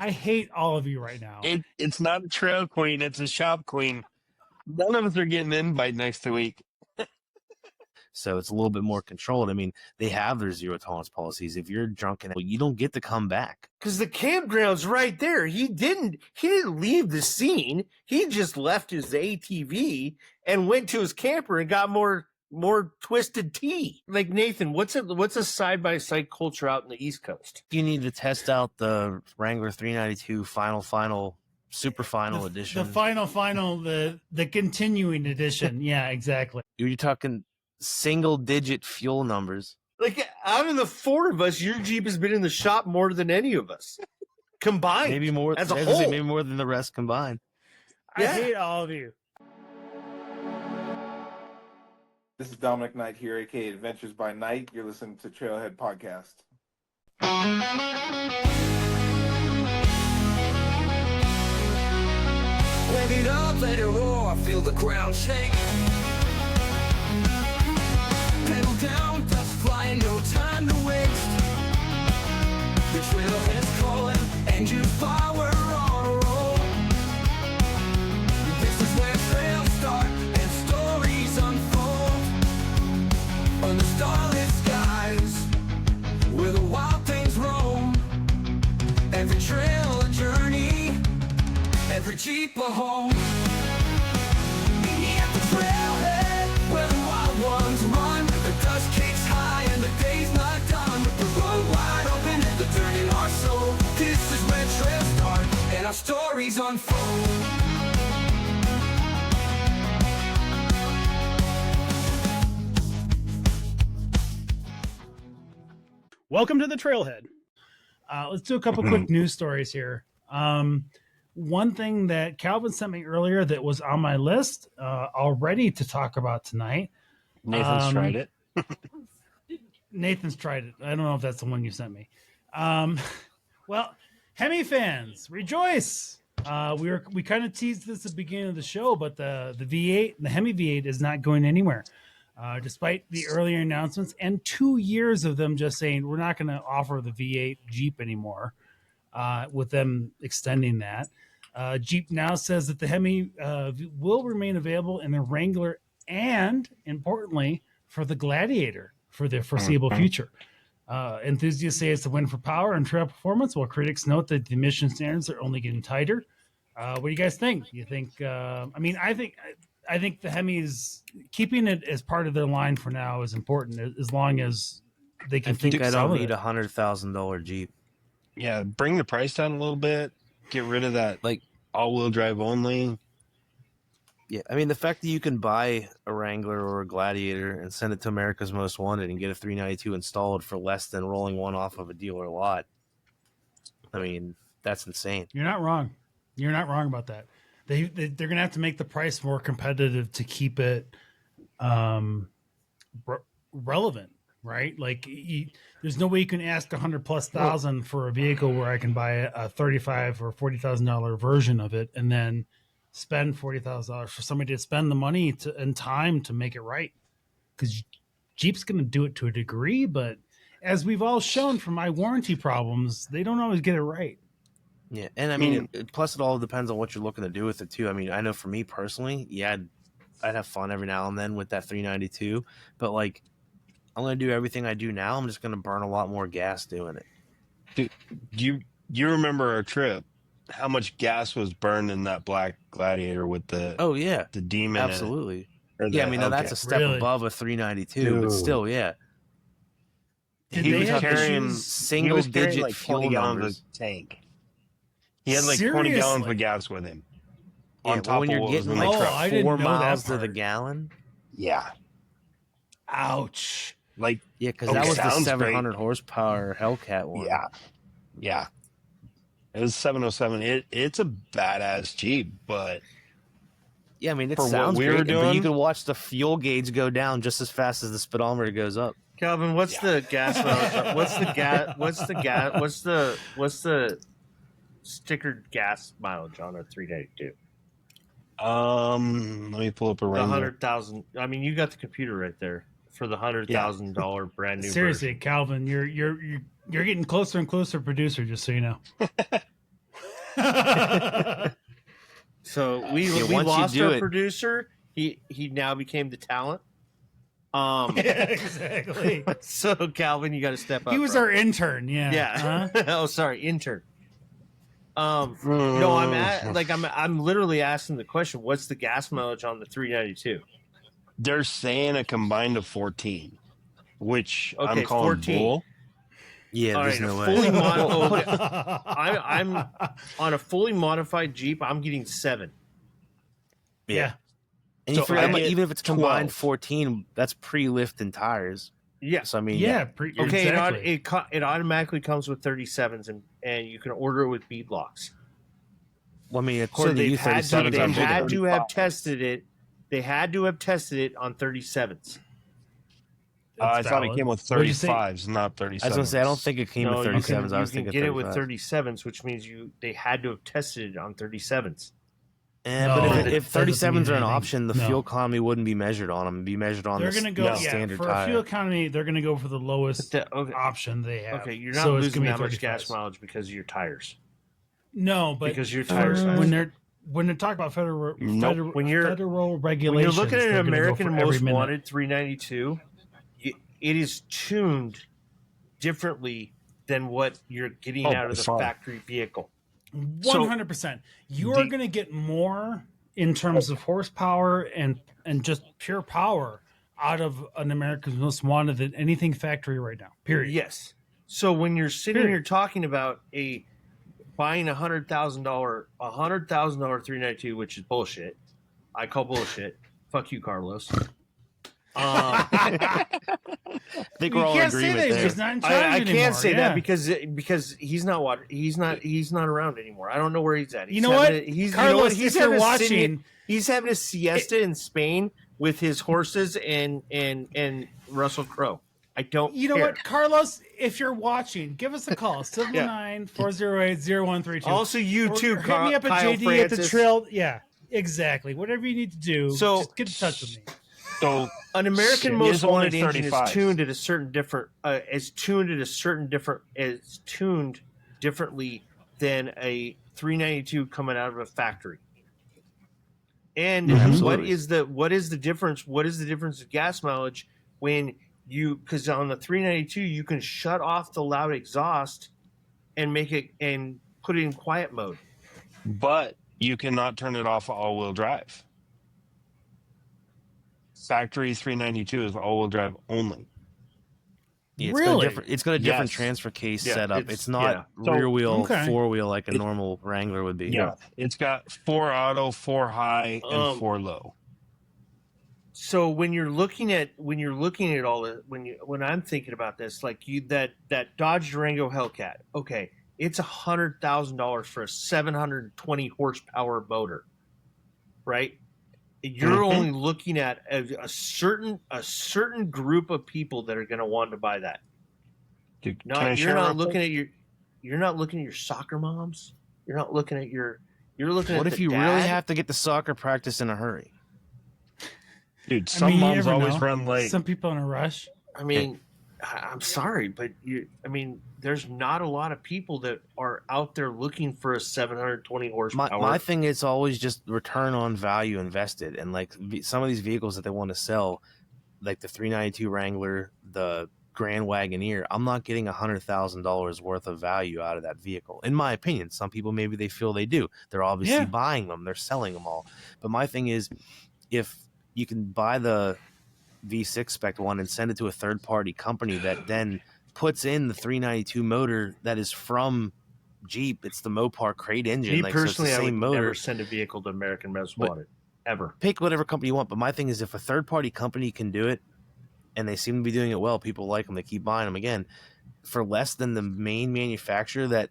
I hate all of you right now. It's not a trail queen, it's a shop queen. None of us are getting an invite next week. So it's a little bit more controlled. I mean, they have their zero tolerance policies. If you're drunk and you don't get to come back. Because the campground's right there. He didn't leave the scene. He just left his ATV and went to his camper and got more twisted tea. Like, Nathan, what's a side-by-side culture out in the East Coast? You need to test out the Wrangler 392 final super final edition. The final, the continuing edition. Yeah, exactly. You're talking single digit fuel numbers. Like, out of the four of us, your Jeep has been in the shop more than any of us combined. Maybe more as a whole. Maybe more than the rest combined. I hate all of you. This is Dominic Knight here, aka Adventures by Night. You're listening to Trailhead Podcast. Wave it up, let it roar, I feel the ground shake. Pedal down, dust flying, no time to waste. The trailhead's calling, engine power on a roll. This is where trails start and stories unfold. On the starlit skies, where the wild things roam. Every trail a journey, every Jeep a home. Meet at the trailhead, where the wild ones run. The dust kicks high and the day's not done. With the road wide open and the dirt in our soul. This is where trails start and our stories unfold. Welcome to the Trailhead. Let's do a couple quick news stories here. One thing that Calvin sent me earlier that was on my list already to talk about tonight. Nathan's tried it. Nathan's tried it. I don't know if that's the one you sent me. Well, Hemi fans, rejoice! We kind of teased this at the beginning of the show, but the V8, the Hemi V8, is not going anywhere, despite the earlier announcements and 2 years of them just saying we're not going to offer the V8 Jeep anymore. With them extending that, Jeep now says that the Hemi will remain available in the Wrangler and, importantly, for the Gladiator for the foreseeable future. Enthusiasts say it's a win for power and trail performance, while critics note that the emission standards are only getting tighter. What do you guys think? You think? I think the Hemi is keeping it as part of their line for now is important, as long as they can. I think I sell don't it. need $100,000 Jeep. Yeah, bring the price down a little bit. Get rid of that, like, all-wheel drive only. Yeah, I mean, the fact that you can buy a Wrangler or a Gladiator and send it to America's Most Wanted and get a 392 installed for less than rolling one off of a dealer lot, I mean, that's insane. You're not wrong. You're not wrong about that. They're going to have to make the price more competitive to keep it relevant, right? Like, there's no way you can ask $100,000+ for a vehicle where I can buy a $35,000 or $40,000 version of it and then spend $40,000 for somebody to spend the money and time to make it right. Because Jeep's going to do it to a degree, but as we've all shown from my warranty problems, they don't always get it right. Yeah, and I mean, plus it all depends on what you're looking to do with it too. I mean, I know for me personally, yeah, I'd have fun every now and then with that 392, but like, I'm going to do everything I do now. I'm just going to burn a lot more gas doing it. Dude, you remember our trip? How much gas was burned in that black Gladiator with the the demon? Absolutely. Yeah, I mean, now that's a step above a 392, but still, yeah. He was carrying single-digit like fuel 20 gallons numbers. of tank. He had like 20 gallons of gas with him. On top when of you're what was getting in the like truck. 4 miles to the gallon. Yeah. Ouch. Like, yeah, because that was the 700 horsepower Hellcat one. Yeah. Yeah. It was 707. It's a badass Jeep, but yeah, I mean, it for sounds what we great, were doing, but you can watch the fuel gauge go down just as fast as the speedometer goes up. Calvin, what's the gas? What's the stickered gas mileage on a 392? Let me pull up a The Wrangler. 100,000. I mean, you got the computer right there for the $100,000 brand new. Seriously, version. Calvin, you're getting closer and closer, producer. Just so you know. So we Yeah, once you lost do our it- producer. He now became the talent. Yeah, exactly. So Calvin, you got to step up. He was bro. our intern. Yeah. Yeah. Huh? Oh, sorry, intern. No, I'm literally asking the question: what's the gas mileage on the 392? They're saying a combined of 14, which Okay, I'm calling 14. bull. Yeah, All there's right, no a way. fully I'm on a fully modified Jeep. I'm getting 7. Yeah. And you So forget, I get even if it's combined 12. 14, that's pre-lift and tires. Yes. So I mean, Yeah. Okay. Exactly. It automatically comes with 37s, and you can order it with bead locks. well, I mean, So according to they you, had 37s to, are they bigger. had to have tested it. They had to have tested it on 37s. I It's thought it valid. came with What'd you say? 35s, not 37s. I was gonna say, I don't think it came No, with you 37s. can, I was you can thinking get it with 35. 37s, which means they had to have tested it on 37s. But No, if that doesn't 37s mean are an anything. option, the No. fuel economy wouldn't be measured on them. It'd be measured on They're the, gonna go the standard for tire. fuel economy. They're gonna go for the lowest Okay. option they have. Okay, you're not So it's losing gonna be that much gas 35s. mileage because of your tires. No, but Because your tire for- size. when they're talking about federal Nope. When you're- federal When regulations, you're looking at they're an gonna go American for every Most minute. Wanted 392, it is tuned differently than what you're getting out of the far. factory vehicle. 100%. You are going to get more in terms of horsepower and just pure power out of an America's Most Wanted than anything factory right now. Period. Yes. So when you're sitting Period. here talking about buying $100,000 392, which is bullshit. I call bullshit. Fuck you, Carlos. I think You we're all in can't say agreement that. there. He's not in charge I anymore. can't say Yeah. that because he's not around anymore. I don't know where he's at. You know what, Carlos, if you're having a watching, he's having a siesta in Spain with his horses and Russell Crowe. I don't. you know care. what, Carlos, if you're watching, give us a call. 719-408-0132. Also, you Or too, hit me up at Kyle JD at the Francis. trail. Yeah, exactly. Whatever you need to do, So- just get in touch with me. So An American It Most is only Wanted engine is 35. tuned at a certain different is tuned differently than a 392 coming out of a factory. And Absolutely. what is the difference? What is the difference of gas mileage when because on the 392 you can shut off the loud exhaust and make it and put it in quiet mode. but you cannot turn it off all-wheel drive. Factory 392 is all-wheel drive only. Yeah, Really? It's got a different Yes. transfer case Yeah, setup. it's- It's not So- rear wheel, Okay. four wheel like a It- normal Wrangler would be. Yeah, it's got 4 auto, 4 high, and Um, 4 low. So when you're looking at all the when I'm thinking about this, like that Dodge Durango Hellcat, okay, it's $100,000 for a 720 horsepower motor, right? You're Mhm. only looking at a certain group of people that are going to want to buy that. Dude, No, can I you're share not real quick? looking at your soccer moms. You're not looking at you're looking What at if the you dad. really have to get to soccer practice in a hurry? Dude, I some mean, you moms never always know. run late. Some people in a rush. I mean, I'm sorry, but there's not a lot of people that are out there looking for a 720 horsepower. My thing is always just return on value invested, and like some of these vehicles that they want to sell, like the 392 Wrangler, the Grand Wagoneer, I'm not getting $100,000 worth of value out of that vehicle, in my opinion. Some people maybe they feel they do. They're obviously Yeah. buying them, they're selling them all. But my thing is, if you can buy the V6 spec one and send it to a third party company that then puts in the 392 motor that is from Jeep, it's the Mopar crate engine. Me like, so it's personally, the I would same motor. never send a vehicle to American Most But- Wanted ever. Pick whatever company you want. But my thing is, if a third party company can do it, and they seem to be doing it well, people like them, they keep buying them again for less than the main manufacturer that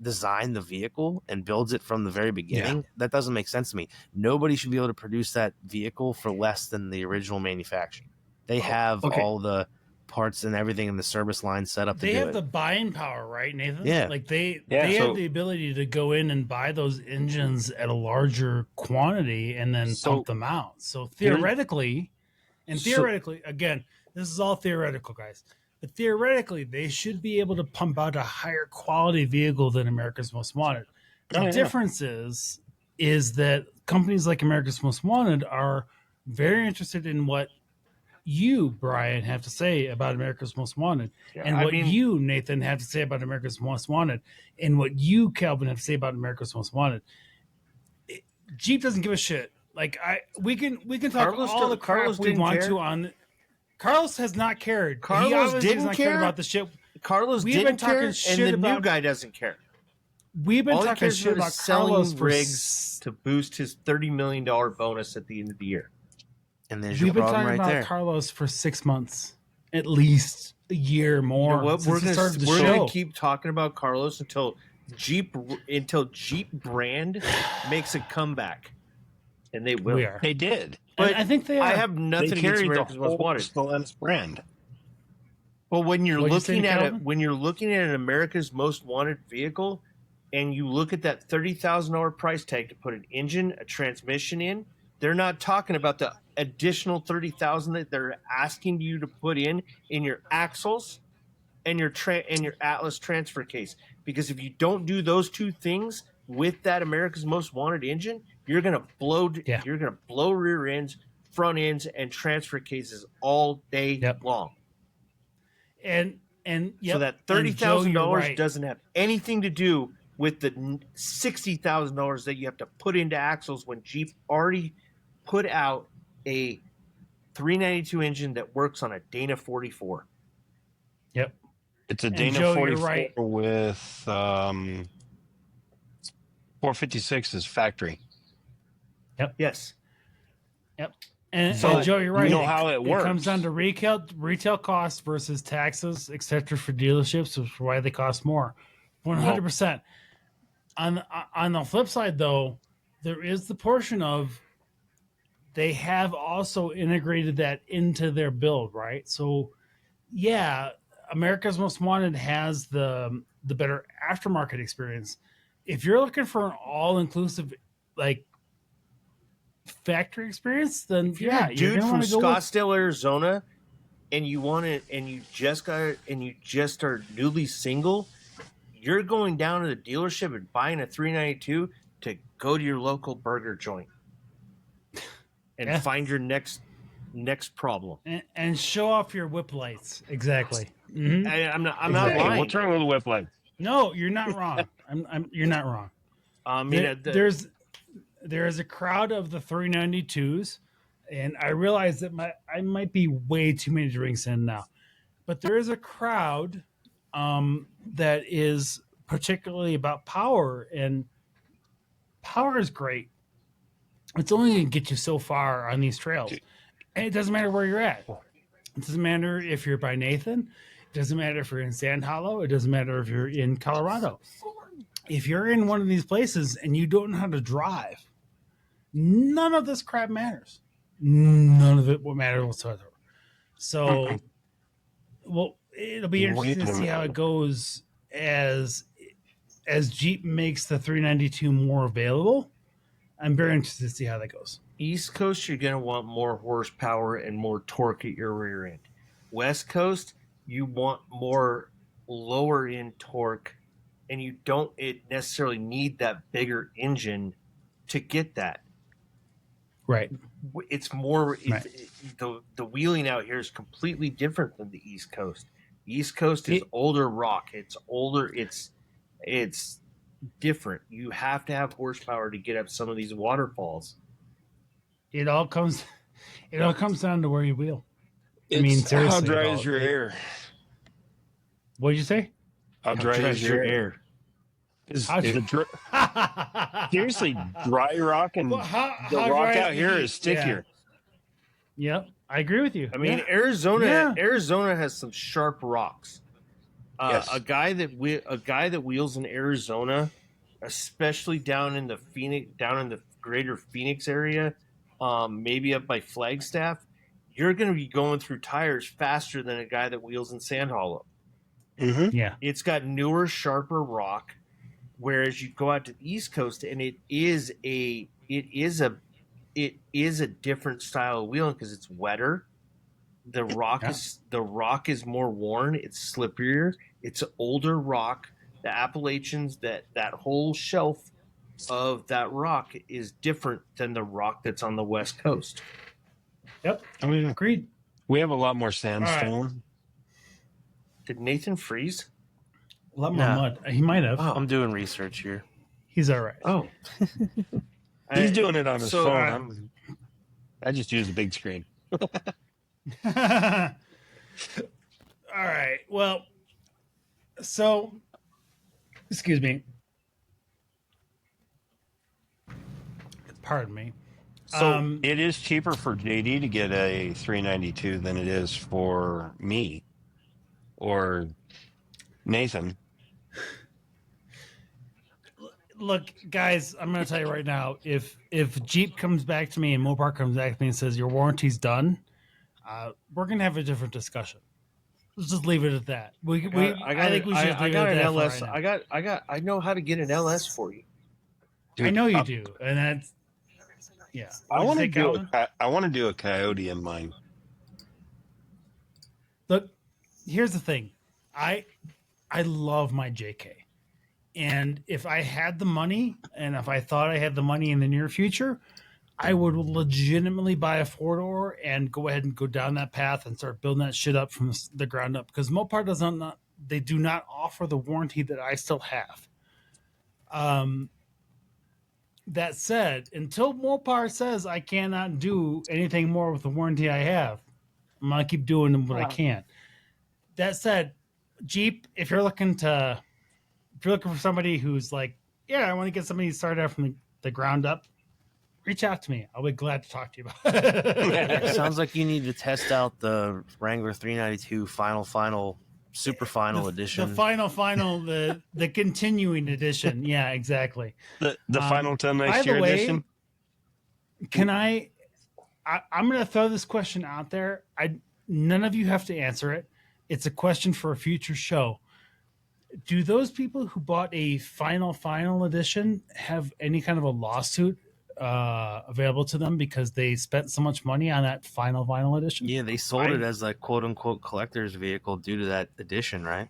designed the vehicle and builds it from the very beginning. That doesn't make sense to me. Nobody should be able to produce that vehicle for less than the original manufacturer. They have okay. all the parts and everything in the service line set up to They do have it. the buying power, right, Nathan? Yeah. Like they Yeah, have the ability to go in and buy those engines at a larger quantity and then So- pump them out. So theoretically, again, this is all theoretical, guys. But theoretically, they should be able to pump out a higher quality vehicle than America's Most Wanted. The difference is that companies like America's Most Wanted are very interested in what you, Bryan, have to say about America's Most Wanted, and what you, Nathan, have to say about America's Most Wanted, and what you, Calvin, have to say about America's Most Wanted. Jeep doesn't give a shit. Like we can talk all the crap we want to on. Carlos has not cared. Carlos didn't care about the shit. Carlos didn't care, and the new guy doesn't care. We've been talking shit about Carlos rigs to boost his $30 million bonus at the end of the year. And there's your problem right there. We've been talking about Carlos for 6 months, at least a year more. You know what? We're going to keep talking about Carlos until Jeep brand makes a comeback, and they will. They did, but I think I have nothing against America's Most Wanted. Stellantis brand. Well, when you're looking at it, when you're looking at an America's Most Wanted vehicle, and you look at that $30,000 price tag to put an engine, a transmission in, they're not talking about the additional $30,000 that they're asking you to put in your axles and your Atlas transfer case. Because if you don't do those two things with that America's Most Wanted engine, you're gonna blow rear ends, front ends, and transfer cases all day long. And so that $30,000 doesn't have anything to do with the $60,000 that you have to put into axles when Jeep already put out a 392 engine that works on a Dana 44. Yep. It's a Dana 44 with 456 is factory. Yep. Yes. Yep. And Joe, you're right. You know how it works. It comes down to retail costs versus taxes, etc. for dealerships, which is why they cost more. 100%. On the flip side, though, there is the portion of they have also integrated that into their build, right? So, yeah, America's Most Wanted has the better aftermarket experience. If you're looking for an all-inclusive, like, factory experience, then you're dude from Scottsdale, Arizona, and you want it, and you just are newly single. You're going down to the dealership and buying a 392 to go to your local burger joint and find your next problem and show off your whip lights. Exactly. Mm-hmm. I'm not lying. What's wrong with the whip lights? No, you're not wrong. You're not wrong. There is a crowd of the 392s, and I realize that I might be way too many drinks in now, but there is a crowd that is particularly about power, and power is great. It's only going to get you so far on these trails, and it doesn't matter where you're at. It doesn't matter if you're by Nathan. It doesn't matter if you're in Sand Hollow. It doesn't matter if you're in Colorado. If you're in one of these places and you don't know how to drive, none of this crap matters. None of it will matter whatsoever. So, well, it'll be interesting to see how it goes as Jeep makes the 392 more available. I'm very interested to see how that goes. East Coast, you're going to want more horsepower and more torque at your rear end. West Coast, you want more lower end torque, and you don't necessarily need that bigger engine to get that. Right. It's more the wheeling out here is completely different than the East Coast. The East Coast is older rock. It's older. It's different. You have to have horsepower to get up some of these waterfalls. It all comes down to where you wheel. Seriously, how dry is your air? What did you say? How dry is your air? Seriously, dry rock and the rock out here is stickier. Yep, I agree with you. Arizona has some sharp rocks. Yes. A guy that wheels in Arizona, especially down in the greater Phoenix area, maybe up by Flagstaff, you're going to be going through tires faster than a guy that wheels in Sand Hollow. Mm-hmm. Yeah, it's got newer, sharper rock. Whereas you go out to the East Coast, and it is a different style of wheeling because it's wetter. The rock is more worn. It's slipperier. It's older rock. The Appalachians, that whole shelf of that rock is different than the rock that's on the West Coast. Yep. Oh, yeah. Agreed. We have a lot more sandstone. Did Nathan freeze? A lot more mud. He might have. I'm doing research here. He's all right. Oh. He's doing it on his phone. I just use a big screen. All right. Well, so, excuse me. Pardon me. So it is cheaper for JD to get a 392 than it is for me or Nathan. Look, guys, I'm going to tell you right now, if Jeep comes back to me and Mopar comes back to me and says your warranty's done, we're going to have a different discussion. Let's just leave it at that. I think we should. I got an LS. I know how to get an LS for you. Dude, I know you do, and that's I want to do a Coyote in mine. Look, here's the thing. I love my JK. And if I had the money, and if I thought I had the money in the near future, I would legitimately buy a 4-door and go ahead and go down that path and start building that shit up from the ground up. Because Mopar they do not offer the warranty that I still have. That said, until Mopar says I cannot do anything more with the warranty I have, I'm going to keep doing what I can. That said, Jeep, if you're looking for somebody who's like, yeah, I want to get somebody started out from the ground up, reach out to me. I'll be glad to talk to you about it. It sounds like you need to test out the Wrangler 392 super final edition. The final, the continuing edition. Yeah, exactly. The final 10 next year edition. Can I'm going to throw this question out there. None of you have to answer it. It's a question for a future show. Do those people who bought a final edition have any kind of a lawsuit available to them because they spent so much money on that final edition? Yeah, they sold it as a quote unquote collector's vehicle due to that edition, right?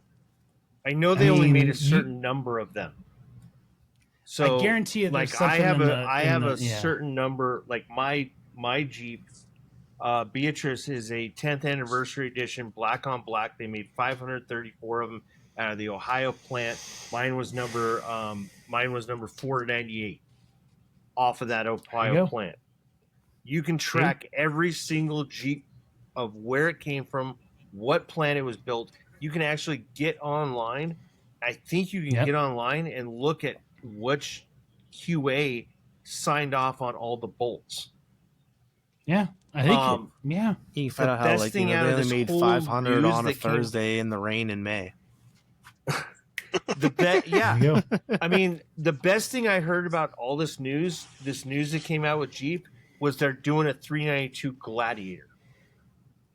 I know they only made a certain number of them. So I guarantee you, like I have a certain number. Like my Jeep, Beatrice is a 10th anniversary edition, black on black. They made 534 of them out of the Ohio plant. Mine was number 498 off of that Ohio plant. You can track every single Jeep of where it came from, what plant it was built. You can actually get online. I think you can get online and look at which QA signed off on all the bolts. Yeah, I think. You can find out how they only made 500 on a Thursday in the rain in May. I mean, the best thing I heard about all this news that came out with Jeep, was they're doing a 392 Gladiator.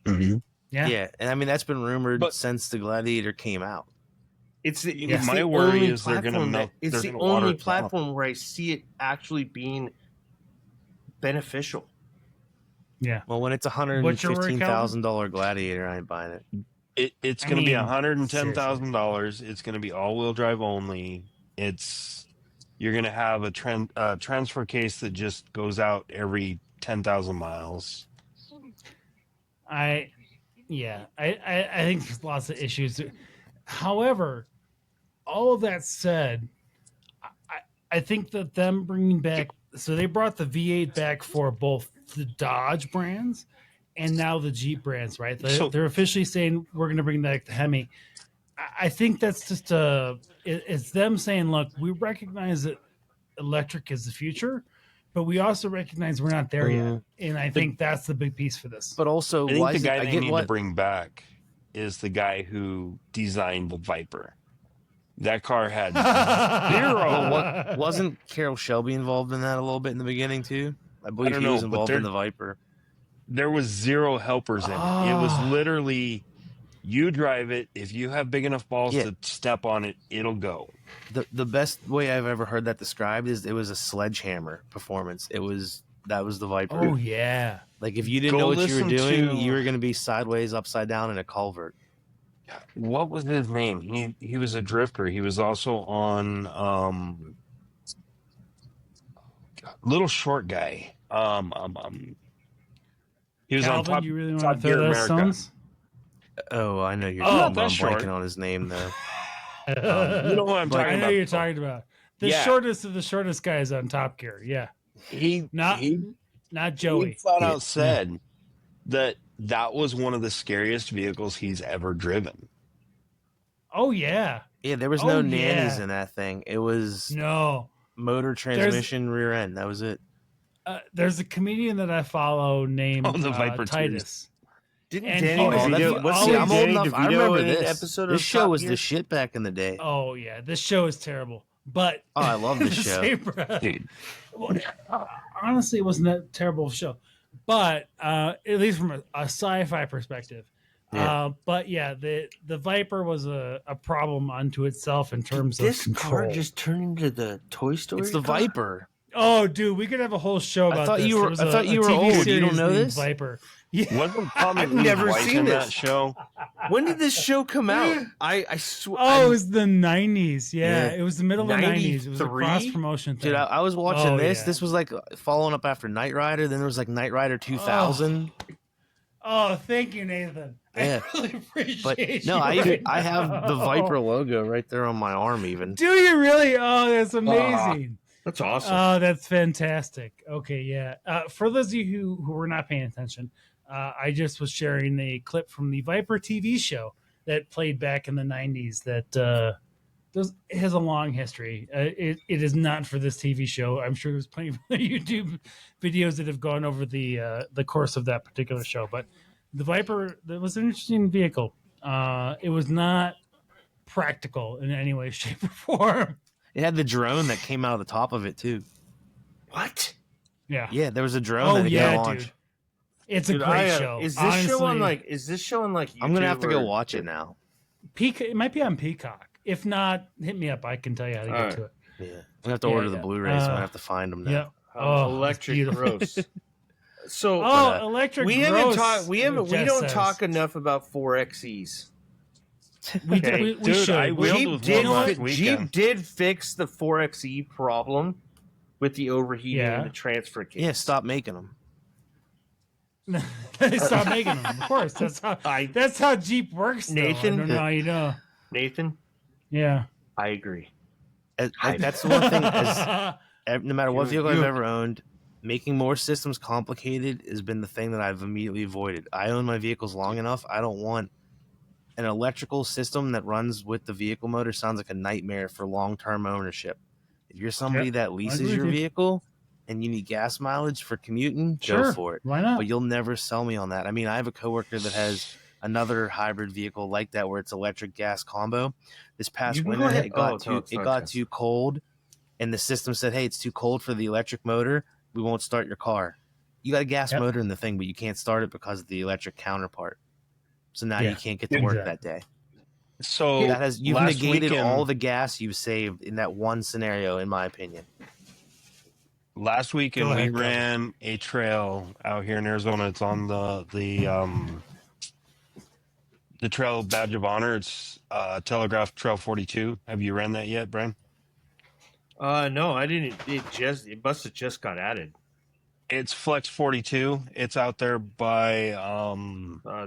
Mm-hmm. Yeah, and I mean that's been rumored since the Gladiator came out. It's the only platform where I see it actually being beneficial. Yeah. Well, when it's $115,000 Gladiator, I ain't buying it. It's going to be $110,000. It's going to be all-wheel drive only. You're going to have a transfer case that just goes out every 10,000 miles. I think there's lots of issues. However, all of that said, I think that them bringing back, so they brought the V8 back for both the Dodge brands and now the Jeep brands, right? They're officially saying we're going to bring back the Hemi. I think that's just it's them saying, look, we recognize that electric is the future, but we also recognize we're not there yet. And I think that's the big piece for this. But also, I think the guy they need to bring back is the guy who designed the Viper. That car had zero. Wasn't Carroll Shelby involved in that a little bit in the beginning too? I believe he was involved in the Viper. There was zero helpers in it. It was literally, you drive it. If you have big enough balls to step on it, it'll go. The best way I've ever heard that described is it was a sledgehammer performance. That was the Viper. Oh yeah. Like if you didn't know what you were doing, you were going to be sideways, upside down in a culvert. What was his name? He was a drifter. He was also on little short guy. He was Calvin, on top. you really want Top to Gear throw those America. stones? Oh, I know you're Oh, talking about. I'm that's short. blanking on his name though. You know what I'm But- talking I know about. you're talking about. The Yeah. shortest of the shortest guys on Top Gear. Yeah, He not he Joey. He flat out said that was one of the scariest vehicles he's ever driven. Oh yeah, Yeah, there was Oh, no nannies yeah. in that thing. It was no. motor, transmission, rear end. That was it. There's a comedian that I follow named Oh, the Viper Titus. Didn't And Danny he- DeVito? he Was always- I'm old Danny enough. I DeVito remember in an this. episode This of show Top was Gear? the shit back in the day. Oh yeah, this show is terrible. But Oh, I love this in the show. same breath- Dude, well, honestly, it wasn't that terrible of a show, but at least from a sci-fi perspective. Yeah. But yeah, the Viper was a problem unto itself in terms of This control. car just turned into the Toy Story. It's the car? Viper. Oh, dude, we could have a whole show about thought this. you were- There was I thought you were TV old. You series don't know named this? Viper. Yeah. wasn't Tommy I've Lee never Jones seen in this. that show? When did this show come out? I swear. Oh, it was the 90s. Yeah, Yeah. it was the middle of the 90s. It was a 93? cross promotion thing. Dude, I was watching Oh, this. yeah. This was like following up after Knight Rider. Then there was like Knight Rider 2000. Oh, thank you, Nathan. Yeah. I really appreciate But you. no, right I have the now. Viper logo right there on my arm. Even Do you really? Oh, that's amazing. That's awesome. Oh, that's fantastic. Okay, yeah. For those of you who were not paying attention, I just was sharing a clip from the Viper TV show that played back in the 90s that it has a long history. It is not for this TV show. I'm sure there's plenty of YouTube videos that have gone over the course of that particular show. But the Viper, that was an interesting vehicle. It was not practical in any way, shape, or form. it had the drone that came out of the top of it too. what? Yeah. Yeah, there was a drone Oh, that it yeah, could launch. dude. It's a Dude, great show. Is this show on Honestly, like? Is this show on like? YouTube I'm gonna have to go or- watch it now. It might be on Peacock. If not, hit me up. I can tell you how to get Alright. to it. Yeah, I'm gonna have to Yeah, order the yeah. Blu-rays. I'm gonna have to find them now. Yeah. Oh, it's electric beautiful. gross. So Oh, electric. we haven't gross, talked. We haven't. what We Jess don't says. talk enough about 4XEs. We, Okay. we Dude, should. I We- wheeled Jeep with did. one last weekend. Jeep did fix the 4XE problem with the overheating Yeah. and the transfer case. Yeah, stop making them. they stopped making them. Of course, that's how Jeep works. Though. Nathan? I don't know how you know. Nathan, Yeah. I agree. That's the one thing. No matter what vehicle I've you- ever owned, making more systems complicated has been the thing that I've immediately avoided. I own my vehicles long enough. I don't want an electrical system that runs with the vehicle motor. Sounds like a nightmare for long-term ownership. If you're somebody that leases agree your with you. vehicle and you need gas mileage for commuting, Sure. go for it. Why not? But you'll never sell me on that. I mean, I have a coworker that has another hybrid vehicle like that where it's electric gas combo. This past You can go winter, ahead- it got oh, too no, it's not got gas. too cold, and the system said, "Hey, it's too cold for the electric motor. We won't start your car." You got a gas Yep. motor in the thing, but you can't start it because of the electric counterpart. So now Yeah, you can't get to work exactly. that day. So That has you've last negated weekend- all the gas you've saved in that one scenario, in my opinion. Last weekend Go we ahead, Kevin. ran a trail out here in Arizona. It's on the Trail Badge of Honor. It's Telegraph Trail 42. Have you ran that yet, Brian? No, I didn't. It must have just got added. It's Flex 42. It's out there by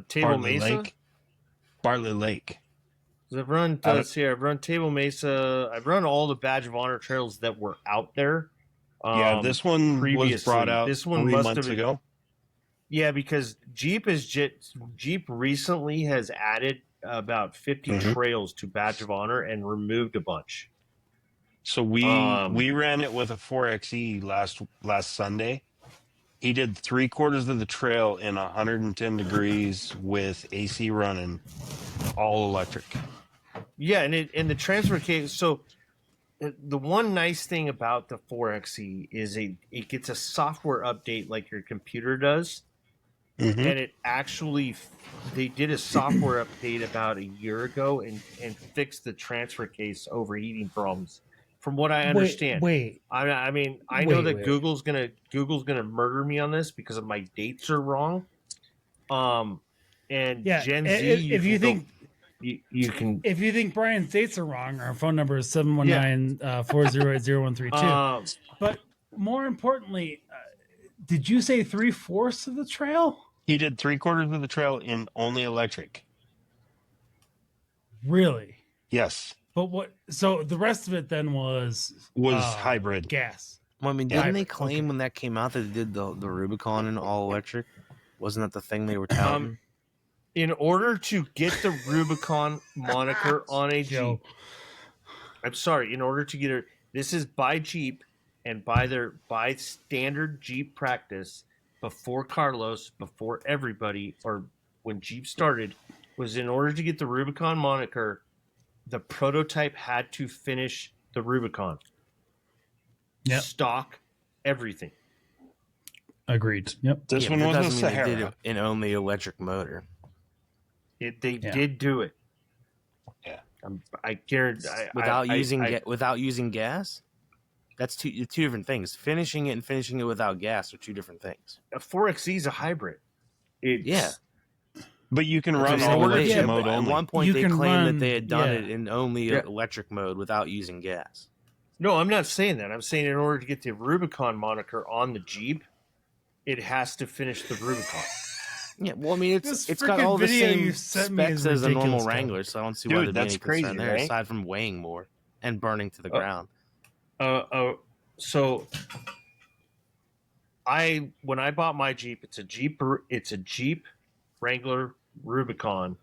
Table Bartlett Mesa. Lake. Bartlett Lake. 'Cause I've run. Let's see. I've run Table Mesa. I've run all the Badge of Honor trails that were out there. Yeah, this one was previously. brought out This one 3 must months have been- ago. Yeah, because Jeep recently has added about 50 Mhm. trails to Badge of Honor and removed a bunch. So we Um, ran it with a 4xe last Sunday. He did 3/4 of the trail in 110 degrees with AC running, all electric. Yeah, and the transfer case. So the one nice thing about the 4xe is it gets a software update like your computer does, Mhm. and it actually they did a software update about a year ago and fixed the transfer case overheating problems. From what I understand, Wait. I mean, I know Wait, that wait. Google's gonna murder me on this because of my dates are wrong. And Yeah. Gen Z, If you think you can, if you think Brian's dates are wrong, our phone number is 719-408-0132. um, But more importantly, did you say 3/4 of the trail? He did 3/4 of the trail in only electric. Really? Yes. But what? So the rest of it then was hybrid gas. Well, I mean, didn't they Hybrid, claim okay. when that came out that they did the Rubicon in all electric? Wasn't that the thing they were touting? In order to get the Rubicon moniker on a Joe. Jeep, I'm sorry, in order to get it, this is by Jeep and by standard Jeep practice before Carlos, before everybody, or when Jeep started, was in order to get the Rubicon moniker, the prototype had to finish the Rubicon. Yep. Stock, everything. Agreed. Yep. This Yeah, one but that wasn't doesn't mean they did Sahara. it in only electric motor. They did do it. Yeah. I guarantee. Without using gas. That's two different things. Finishing it and finishing it without gas are two different things. A 4XE is a hybrid. Yeah. But you can run At all one electric point- mode At only. one point, You they can claimed run- that they had done yeah. it in only Yeah. electric mode without using gas. No, I'm not saying that. I'm saying in order to get the Rubicon moniker on the Jeep, it has to finish the Rubicon. Yeah, well, I mean, This it's got freaking all the video same you sent me specs is as a normal ridiculous, Wrangler, so I don't see Dude, why there'd be that's any crazy, concern there, right? aside from weighing more and burning to the ground. So when I bought my Jeep, it's a Jeep Wrangler Rubicon.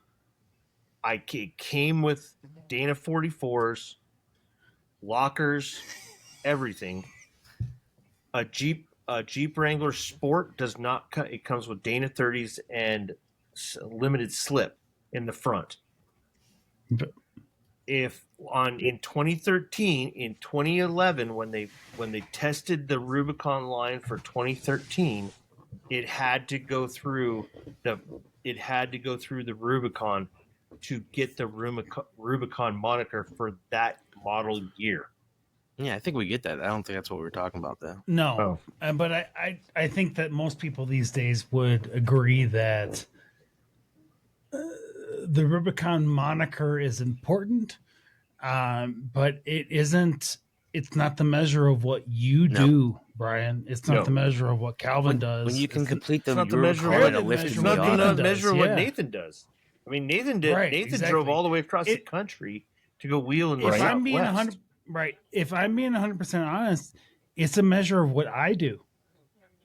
It came with Dana 44s, lockers, everything. A Jeep Wrangler Sport does not cut. It comes with Dana 30s and limited slip in the front. But- In 2013, in 2011, when they tested the Rubicon line for 2013, it had to go through the Rubicon to get the Rubicon moniker for that model year. Yeah, I think we get that. I don't think that's what we were talking about, though. No, but I think that most people these days would agree that the Rubicon moniker is important, but it isn't. It's not the measure of what you do, Brian. It's not the measure of what Calvin does. When you can complete the It's not the Rubicon measure at a of- lifted it's It's not Nathan the Miata. does, measure of what yeah. Nathan does. I mean, Nathan did. Right, Nathan exactly. drove all the way across the It- country to go wheel in the if Southwest. I'm being 100 right, if I'm being 100% honest, it's a measure of what I do.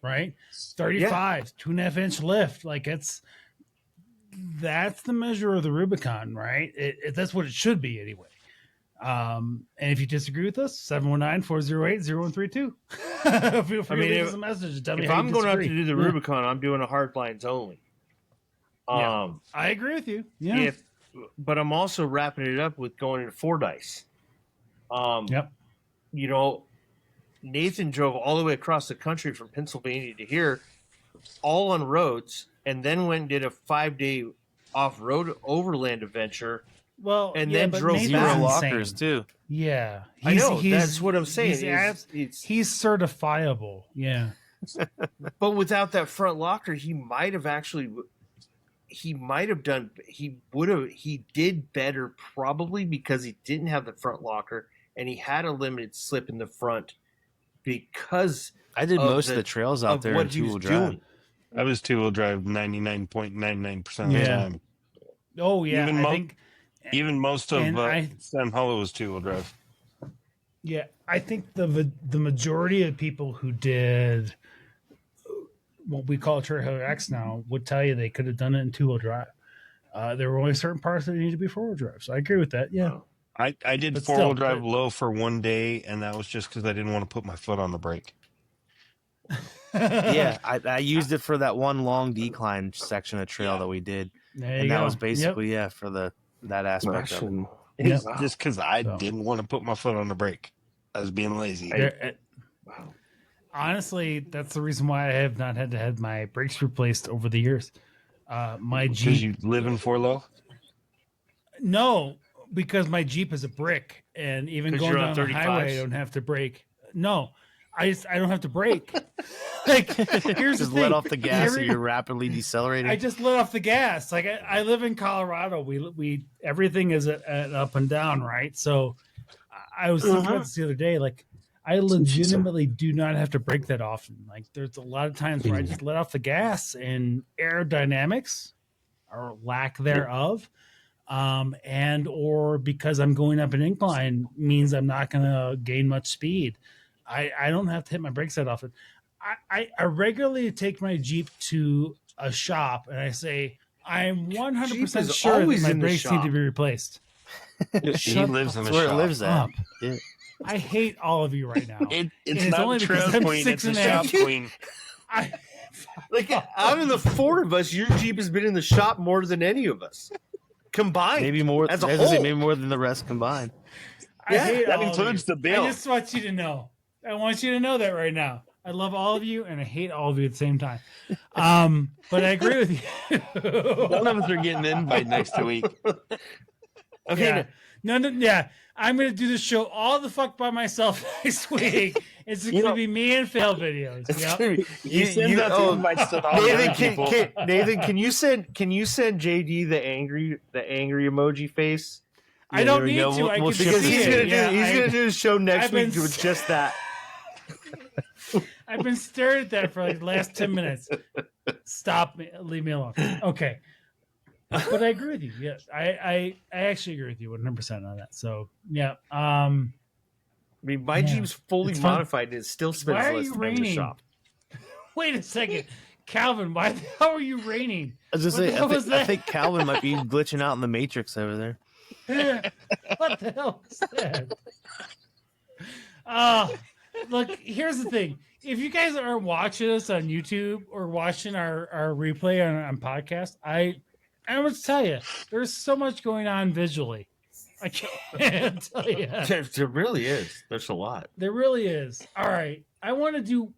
Right, 35, 2.5-inch lift, like that's the measure of the Rubicon, right? That's what it should be anyway. And if you disagree with us, 719-408-0132. Feel free to leave us a message and tell me If how I'm you going out to disagree. do the Yeah. Rubicon, I'm doing a hard lines only. Yeah. I agree with you. Yeah. But I'm also wrapping it up with going into 4-dice. Yep. You know, Nathan drove all the way across the country from Pennsylvania to here, all on roads, and then went and did a 5-day off-road overland adventure. Well, and yeah, then but drove Nathan's Zero back. lockers, insane. too. Yeah. I know, that's what I'm saying. He's certifiable. Yeah. But without that front locker, he did better probably because he didn't have the front locker and he had a limited slip in the front because I did of most of the trails out of there in what he was two-wheel drive. doing. I was two-wheel drive 99.99% of the Yeah. time. Oh, yeah. Even I mo- think Even most of And Sand Hollow was two-wheel drive. Yeah, I think the majority of people who did what we call Trailhead X now would tell you they could have done it in 2-wheel drive. There were only certain parts that needed to be 4-wheel drive. So I agree with that. Yeah. I did But four-wheel still, drive but- low for one day, and that was just because I didn't want to put my foot on the brake. Yeah, I used it for that one long decline section of trail that we did. There you And that go. was basically, for that aspect of it. It's Yep. just because I So. didn't want to put my foot on the brake. I was being lazy. There- honestly, that's the reason why I have not had to have my brakes replaced over the years. My Because Jeep, you live in four low? no, because my Jeep is a brick, and even 'Cause going you're on down the highway, I 35s? don't have to brake. No, I don't have to brake. Like, here's the Just thing: let off the gas Every- and you're rapidly decelerating. I just let off the gas. Like I live in Colorado. We everything is at up and down, right? So I was thinking about this the other day. Like I legitimately do not have to brake that often. Like there's a lot of times where I just let off the gas and aerodynamics or lack thereof, and or because I'm going up an incline means I'm not going to gain much speed. I don't have to hit my brakes that often. I regularly take my Jeep to a shop and I say, I'm 100% sure that my brakes need to be replaced. He lives in the where shop. it lives at. Yeah. I hate all of you right now. It's not only a because trail I'm queen, it's a 6.5. shop queen. Like out of the four of us, your Jeep has been in the shop more than any of us combined. Maybe more as a I was gonna say, whole. maybe more than the rest combined. I hate that all includes of you. the bill. I just want you to know. I want you to know that right now. I love all of you and I hate all of you at the same time. But I agree with you. None of us are getting in by next week. Okay, Yeah. I'm gonna do this show all the fuck by myself next week. It's gonna be me and fail videos. Yep. He sends out the invites to all the other people. Nathan, can you send JD the angry emoji face? I don't there we need go. to. I We'll can ship see He's it. gonna do his show next I've been week with just that. I've been staring at that for like the last 10 minutes. Stop me. Leave me alone. Okay. But I agree with you. Yeah. I actually agree with you 100% on that. So yeah. I mean, my Jeep's fully It's fun. modified and it still spends Why are less you time in the raining? shop. Wait a second. Calvin, why the hell are you raining? I was What gonna the hell was say, I that? think Calvin might be glitching out in the Matrix over there. What the hell was that? Look, here's the thing. If you guys are watching us on YouTube or watching our replay on podcast, I want to tell you, there's so much going on visually. I can't tell you. There really is. There's a lot. There really is. All right. I want to do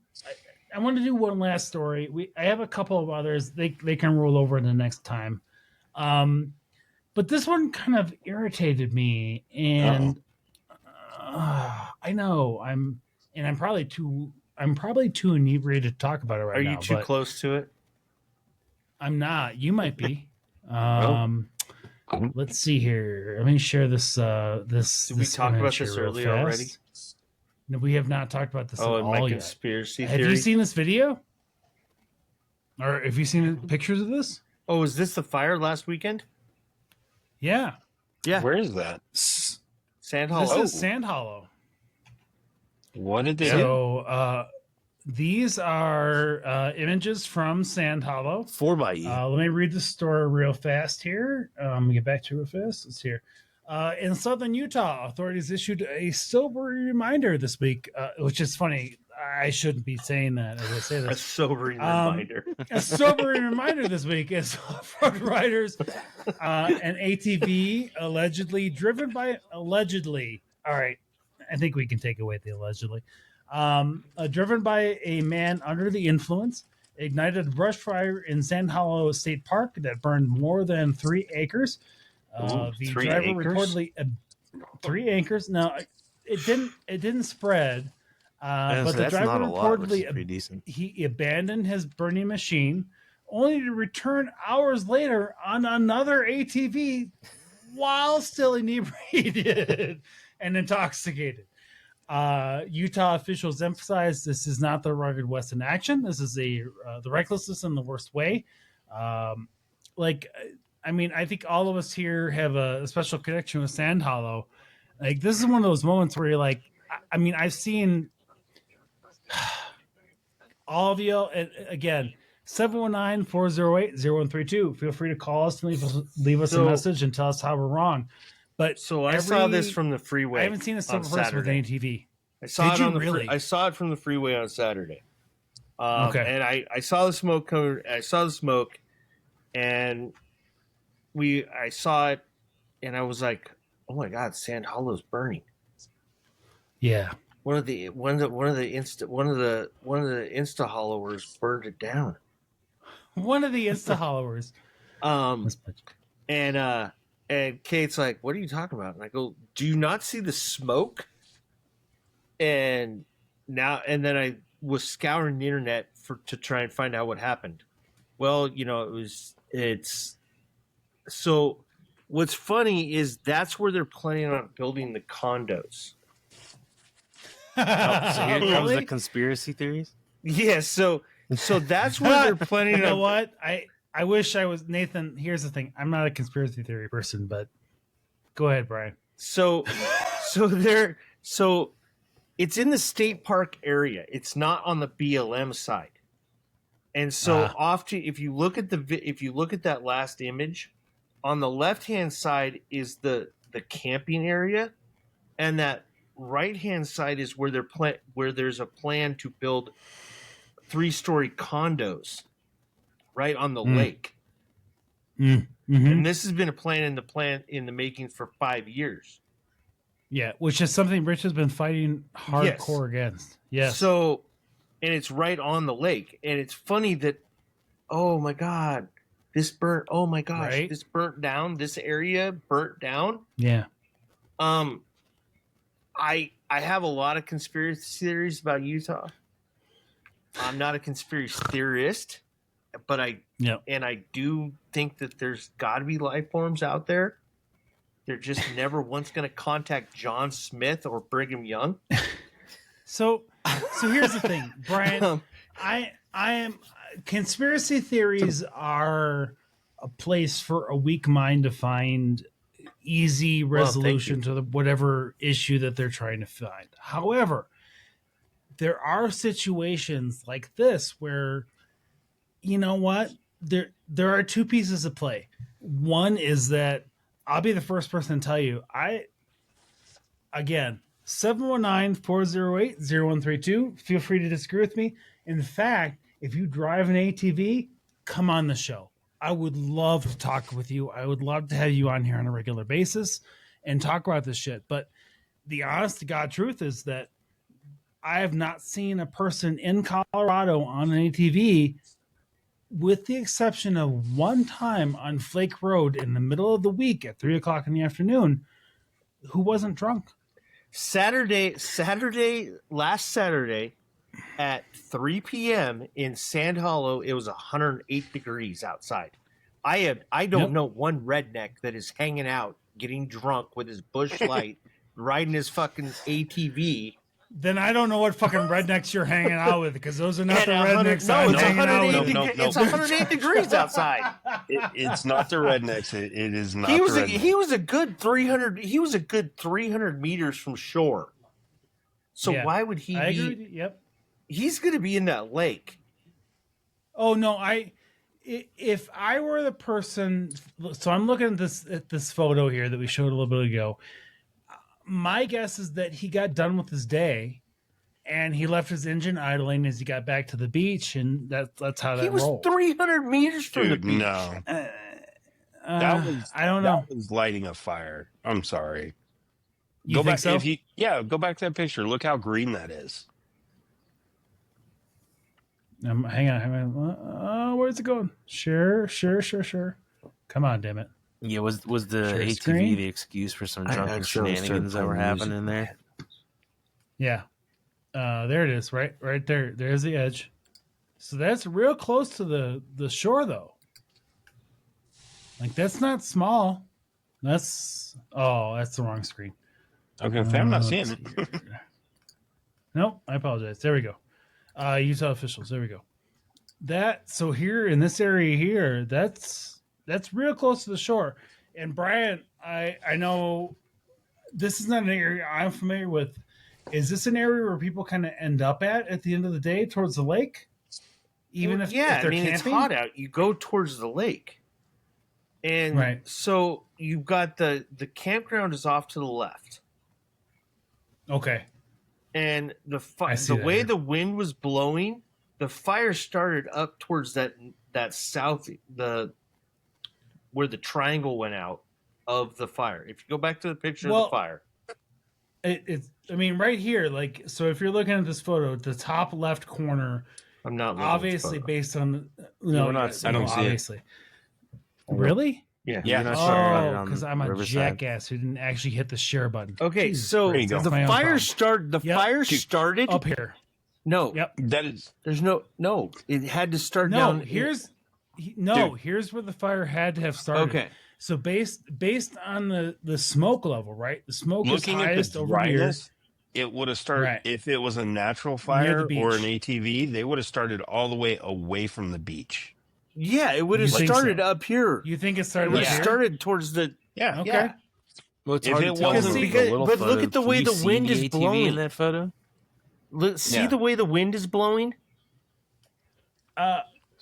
one last story. I have a couple of others. They can roll over the next time. But this one kind of irritated me, and I know I'm probably too inebriated to talk about it right now. Are you too close to it? I'm not. You might be. Let's see here. Let me share this. Did we talk about this earlier already? No, we have not talked about this at and my all yet. conspiracy Have theory. you seen this video? Or have you seen pictures of this? Oh, is this the fire last weekend? Yeah. Yeah. Where is that? Sand Hollow. This is Sand Hollow. What did they do? So these are images from Sand Hollow. 4xe. Let me read the story real fast here. Let me get back to it real fast. It's here. In southern Utah, authorities issued a sobering reminder this week, which is funny. I shouldn't be saying that as I say A this. sobering reminder. A sobering reminder this week as off-road riders, an ATV allegedly driven by All right, I think we can take away the allegedly. Driven by a man under the influence, ignited a brush fire in Sand Hollow State Park that burned more than 3 acres. The 3 driver acres? reportedly 3 acres. No, it didn't spread. But the That's driver not a lot, which is reportedly pretty decent. he abandoned his burning machine, only to return hours later on another ATV while still inebriated and intoxicated. Utah officials emphasized this is not the rugged Western action. This is the recklessness in the worst way. I think all of us here have a special connection with Sand Hollow. Like, this is one of those moments where you're like, I've seen all of you. Again, 719-408-0132. Feel free to call us and leave us a message and tell us how we're wrong. But I saw this from the freeway. I haven't seen a silver person with an ATV. I saw Did it you on the really? I saw it from the freeway on Saturday. Okay. And I saw the smoke coming. I saw the smoke, and I saw it, and I was like, "Oh my God, Sand Hollow's burning." Yeah. One of the Insta hollowers burned it down. One of the Insta hollowers. And Kate's like, "What are you talking about?" And I go, "Do you not see the smoke?" And then I was scouring the internet to try and find out what happened. Well, so what's funny is that's where they're planning on building the condos. So here comes Really? the conspiracy theories. Yeah, so that's where they're planning You know on. what? I wish I was Nathan. Here's the thing. I'm not a conspiracy theory person, but go ahead, Brian. So it's in the state park area. It's not on the BLM side. And so often, if you look at that last image, on the left-hand side is the camping area, and that right-hand side is where there's a plan to build 3-story condos right on the lake. Mm-hmm. And this has been a plan in the making for 5 years. Yeah, which is something Rich has been fighting hardcore against. Yes. So, and it's right on the lake, and it's funny that, oh my God, this burnt. Oh my gosh, Right? this burnt down. This area burnt down. Yeah. I have a lot of conspiracy theories about Utah. I'm not a conspiracy theorist, but I do think that there's got to be life forms out there. They're just never once going to contact John Smith or Brigham Young. So here's the thing, Brian. I am conspiracy theories are a place for a weak mind to find easy resolution to whatever issue that they're trying to find. However, there are situations like this where, you know what, there are two pieces of play. One is that I'll be the first person to tell you, 719-408-0132. Feel free to disagree with me. In fact, if you drive an ATV, come on the show. I would love to talk with you. I would love to have you on here on a regular basis and talk about this shit. But the honest to God truth is that I have not seen a person in Colorado on an ATV, with the exception of one time on Flake Road in the middle of the week at 3:00 in the afternoon, who wasn't drunk. Last Saturday at 3 p.m. in Sand Hollow, it was 108 degrees outside. I don't know one redneck that is hanging out, getting drunk with his bush light, riding his fucking ATV. Then I don't know what fucking rednecks you're hanging out with, because those are not the rednecks I'm hanging out with. It's 108 degrees outside. It's not the rednecks. It is not. He was the rednecks. he was a good 300. He was a good 300 meters from shore. So why would he I be? agree with you. Yep. He's going to be in that lake. Oh no, if I were the person, so I'm looking at this photo here that we showed a little bit ago. My guess is that he got done with his day, and he left his engine idling as he got back to the beach, and that's how that He was rolled. 300 meters from the Dude, beach. no. I don't know. That was lighting a fire. I'm sorry. You Go think back. so? Go back to that picture. Look how green that is. Hang on. Where's it going? Sure. Come on, damn it. Yeah, was the Share ATV screen? the excuse for some I drunken actually shenanigans that were started playing happening there? Yeah. There it is, right there. There's the edge. So that's real close to the shore, though. Like, that's not small. That's the wrong screen. Okay, I'm not seeing it. Nope, I apologize. There we go. Utah officials. There we go. So here in this area here, that's real close to the shore. And Brian, I know this is not an area I'm familiar with. Is this an area where people kind of end up at the end of the day towards the lake? Even if they're camping? It's hot out. You go towards the lake. And so you've got the campground is off to the left. Okay. And the way the wind was blowing, the fire started up towards that south, where the triangle went out of the fire. If you go back to the picture of the fire. It's right here, like, so if you're looking at this photo, the top left corner, I'm not looking obviously at based on we're not, I don't see it. obviously. Really? Yeah. You're not talking about it on because I'm a Riverside. jackass who didn't actually hit the share button. Okay, Jesus so Christ, the that's my own fire problem. started. The Yep. fire started Up here. No. Yep. That is. There's no. It had to start No, down. here's where the fire had to have started. Okay. So based on the smoke level, right? The smoke Looking is at highest the over here. dryness, it would have started Right. if it was a natural Near fire the or an beach. ATV. They would have started all the way away from the beach. Yeah, it would have You think started so? up here. You think it It started would up have here? started towards the. Yeah. Okay. Yeah. Well, it's If hard it to tell wasn't- from Because- the little but look photo. at the Can way you the see wind is ATV blowing. in that photo. See Yeah. the way the wind is blowing?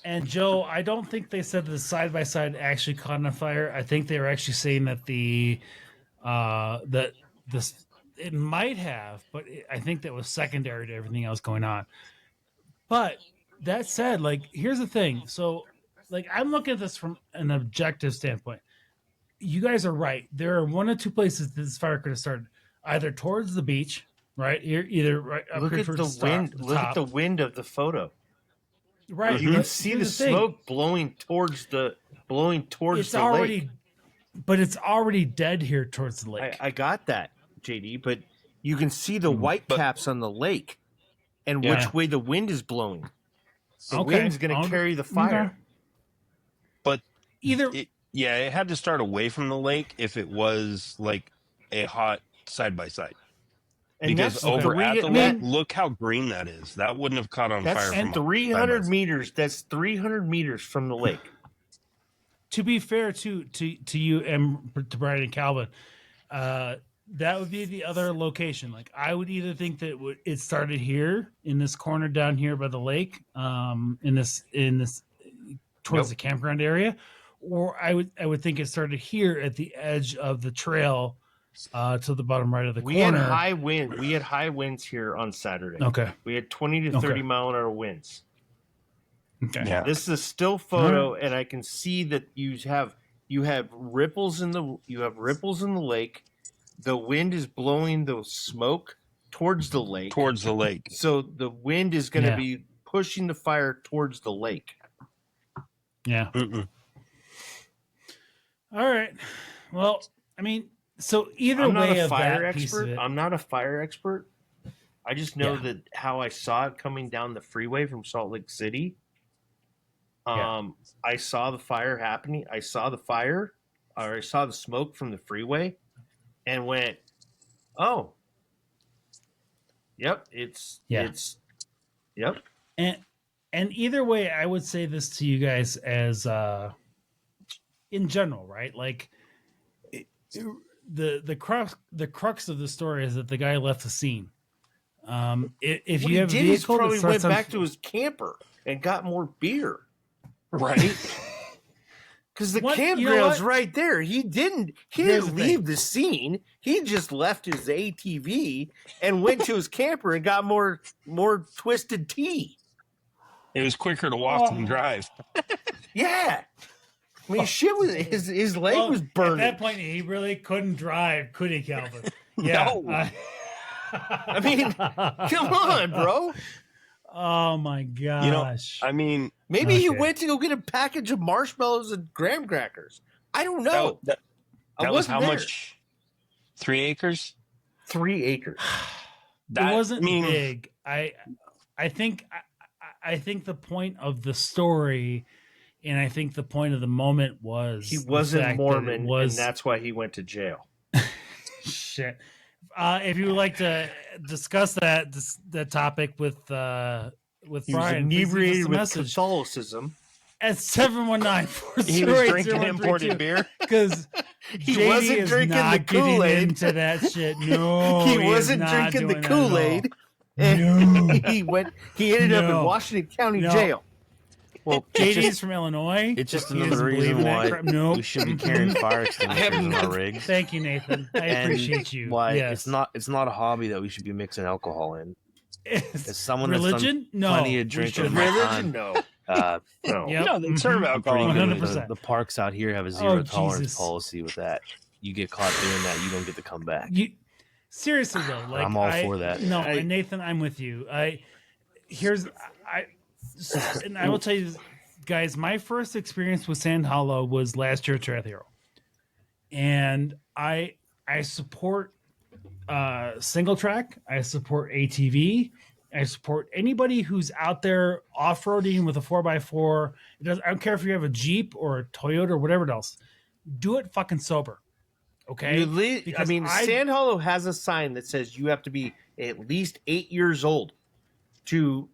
And Joe, I don't think they said the side by side actually caught on fire. I think they were actually saying that it might have, but I think that was secondary to everything else going on. But that said, like, here's the thing. So, like, I'm looking at this from an objective standpoint. You guys are right. There are one or two places this fire could have started, either towards the beach, right? Either right up Look here at towards the wind. top, Look at the wind of the photo. right. You can but see here's the thing. smoke blowing towards the It's lake. already, but it's already dead here towards the lake. I got that, JD, but you can see the white caps on the lake and Yeah. which way the wind is blowing. The Okay. wind's going I'll- to carry the fire. Okay. But Either it had to start away from the lake if it was like a hot side by side. And Because that's over at the three- lake, look how green that is. That wouldn't have caught on That's fire from 300 side by meters. That's 300 meters from the lake. to be fair to you and to Bryan and Calvin, that would be the other location. Like, I would either think that it started here in this corner down here by the lake, in this towards the campground area, or I would think it started here at the edge of the trail, to the bottom right of the We corner. had high wind. We had high winds here on Saturday. Okay. We had 20 to 30 Okay. mile an hour winds. Okay. Yeah. This is a still photo, and I can see that you have ripples in the lake. The wind is blowing the smoke towards the lake. towards the lake. So the wind is going to Yeah. be pushing the fire towards the lake. Yeah. Mm-mm. All right. Well, I mean, so either I'm not way a of fire that piece of expert. it, I'm not a fire expert. I just know Yeah. that how I saw it coming down the freeway from Salt Lake City. I saw the fire happening. I saw the smoke from the freeway, and went, "Oh, yep, yep." and either way, I would say this to you guys as in general, right? Like, the crux of the story is that the guy left the scene. If What you he have a did is vehicle that probably went starts on back to his camper and got more beer. Right? Because the What? You know campground's what? right there. He didn't Here's the leave the scene. He just left his ATV and went to his camper and got more twisted tea. It was quicker to walk Oh. than drive. Yeah. I mean, shit was his leg Well, was at burning. that point, he really couldn't drive, could he, Calvin? Yeah. No. I mean, come on, bro. Oh my gosh. I mean, Maybe he Okay. went to go get a package of marshmallows and graham crackers. I don't know. that I was wasn't how there. much? 3 acres? 3 acres. That, it wasn't I mean, big. I think the point of the story, and I think the point of the moment was He the wasn't fact that Mormon, it was and that's why he went to jail. shit. If you would like to discuss that topic with He was Brian, please leave us inebriated a with message Catholicism. at 719 he was drinking imported beer. because He wasn't drinking the Kool-Aid. into that shit. No, He is wasn't not drinking the doing that at all. Kool-Aid. And No. he ended up in No. Washington County No. jail. Well, JD's from Illinois. it's just He another doesn't believe reason in that why crap. Nope. we should be carrying fire extinguishers in our rigs. Thank you, Nathan. I And appreciate you. Why Yes. it's not a hobby that we should be mixing alcohol in. It's As someone religion? that's done No, plenty of we drinking in shouldn't. my Religion, time, no. uh, Yep. No, they serve Mhm. alcohol. pretty good. 100%. The parks out here have a zero Oh, tolerance Jesus. policy with that. You get caught doing that, you don't get to come back. You seriously though, like I'm all for that. No, and Nathan, I'm with you. I will tell you, guys, my first experience with Sand Hollow was last year at Trail Hero, and I support single track. I support ATV. I support anybody who's out there off-roading with a 4x4. I don't care if you have a Jeep or a Toyota or whatever else. Do it fucking sober. Okay. Because Sand Hollow has a sign that says you have to be at least 8 years old to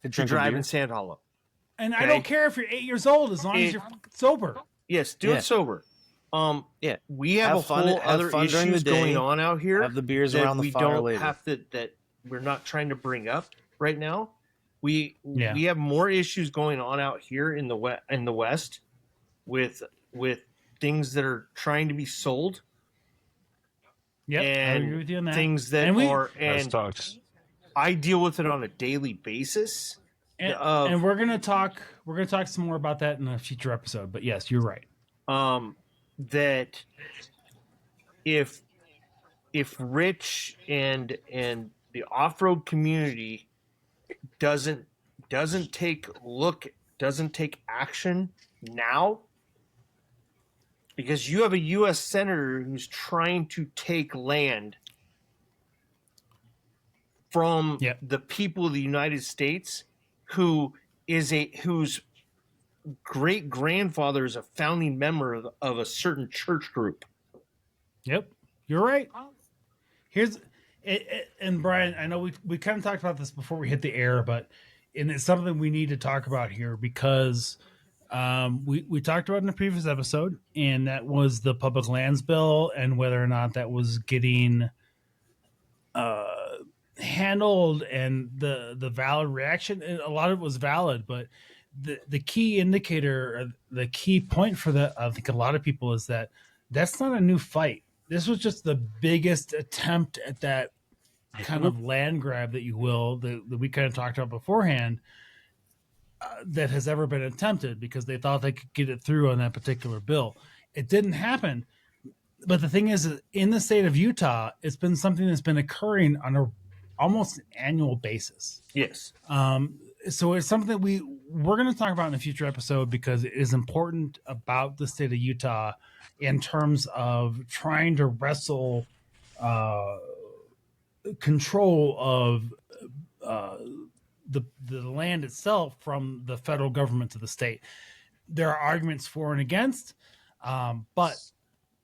drive in Sand Hollow. And I don't care if you're 8 years old as long as you're sober. Yes, do it sober. We have a whole other issues going on out here. Have the beers around the fire later. That we're not trying to bring up right now. We have more issues going on out here in the West with things that are trying to be sold. Yeah, I agree with you on that. Things that I deal with it on a daily basis. And we're gonna talk some more about that in a future episode. But yes, you're right. That if Rich and the off-road community doesn't take action now, because you have a U.S. senator who's trying to take land from the people of the United States, whose great grandfather is a founding member of a certain church group. Yep, you're right. And Brian, I know we kind of talked about this before we hit the air, but it's something we need to talk about here because we talked about it in a previous episode, and that was the public lands bill and whether or not that was getting handled and the valid reaction. And a lot of it was valid, but the key indicator, the key point for that, I think a lot of people, is that that's not a new fight. This was just the biggest attempt at that kind of land grab, that you will, that we kind of talked about beforehand, that has ever been attempted, because they thought they could get it through on that particular bill. It didn't happen. But the thing is, in the state of Utah, it's been something that's been occurring on a almost an annual basis. Yes. So it's something that we're going to talk about in a future episode, because it is important about the state of Utah in terms of trying to wrestle control of the land itself from the federal government to the state. There are arguments for and against, but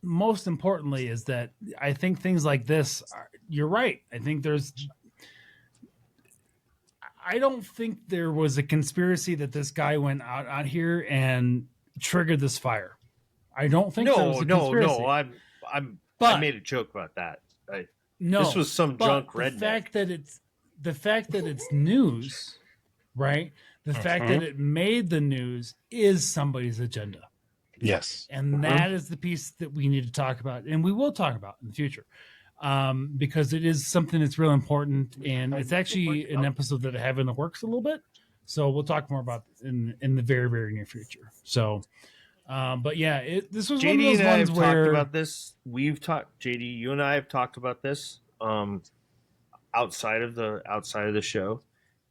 most importantly is that I think things like this you're right. I don't think there was a conspiracy that this guy went out here and triggered this fire. I don't think there was a conspiracy. No. I made a joke about that. This was some junk redneck. The fact that it's news, right? The fact that it made the news is somebody's agenda. Yes. And that is the piece that we need to talk about, and we will talk about in the future, because it is something that's real important, and it's actually an episode that I have in the works a little bit. So we'll talk more about this in the very, very near future. So, but yeah, this was JD one of those and I ones have where talked about this. JD, you and I have talked about this outside of the show,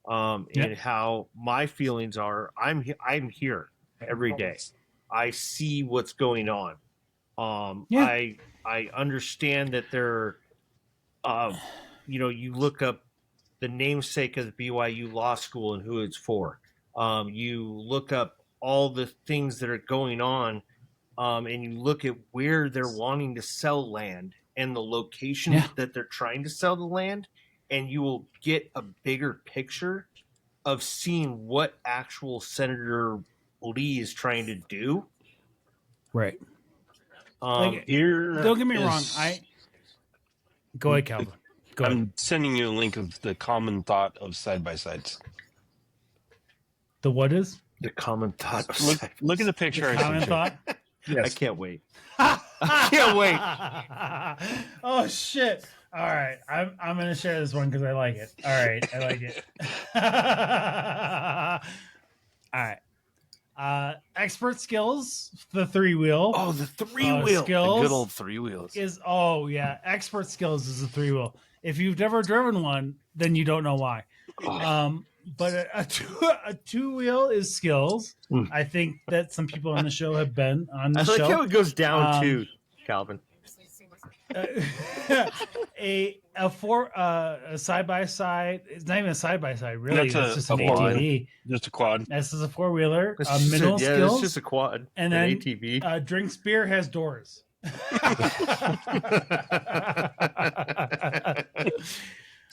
and how my feelings are. I'm here every day. I see what's going on. I understand that there, you look up the namesake of the BYU Law School and who it's for. You look up all the things that are going on, and you look at where they're wanting to sell land and the locations that they're trying to sell the land, and you will get a bigger picture of seeing what actual Senator Lee is trying to do. Right. Don't get me wrong. Go ahead, Calvin. Go ahead. I'm sending you a link of the common thought of side-by-sides. The what is? The common thought. Look at the picture. Common thought? Yes. I can't wait. I can't wait. Oh, shit. All right. I'm going to share this one because I like it. All right. I like it. All right. Expert skills, the 3-wheel. Oh, the 3-wheel. Skills, the good old 3-wheels. Expert skills is a 3-wheel. If you've never driven one, then you don't know why. But a 2-wheel is skills. I think that some people on the show have been on the show. I like how it goes down too, Calvin. A side-by-side. It's not even a side-by-side, really. It's just an ATV. Just a quad. This is a 4-wheeler. Minimal skills. It's just a quad. And then ATV. Drinks beer has doors.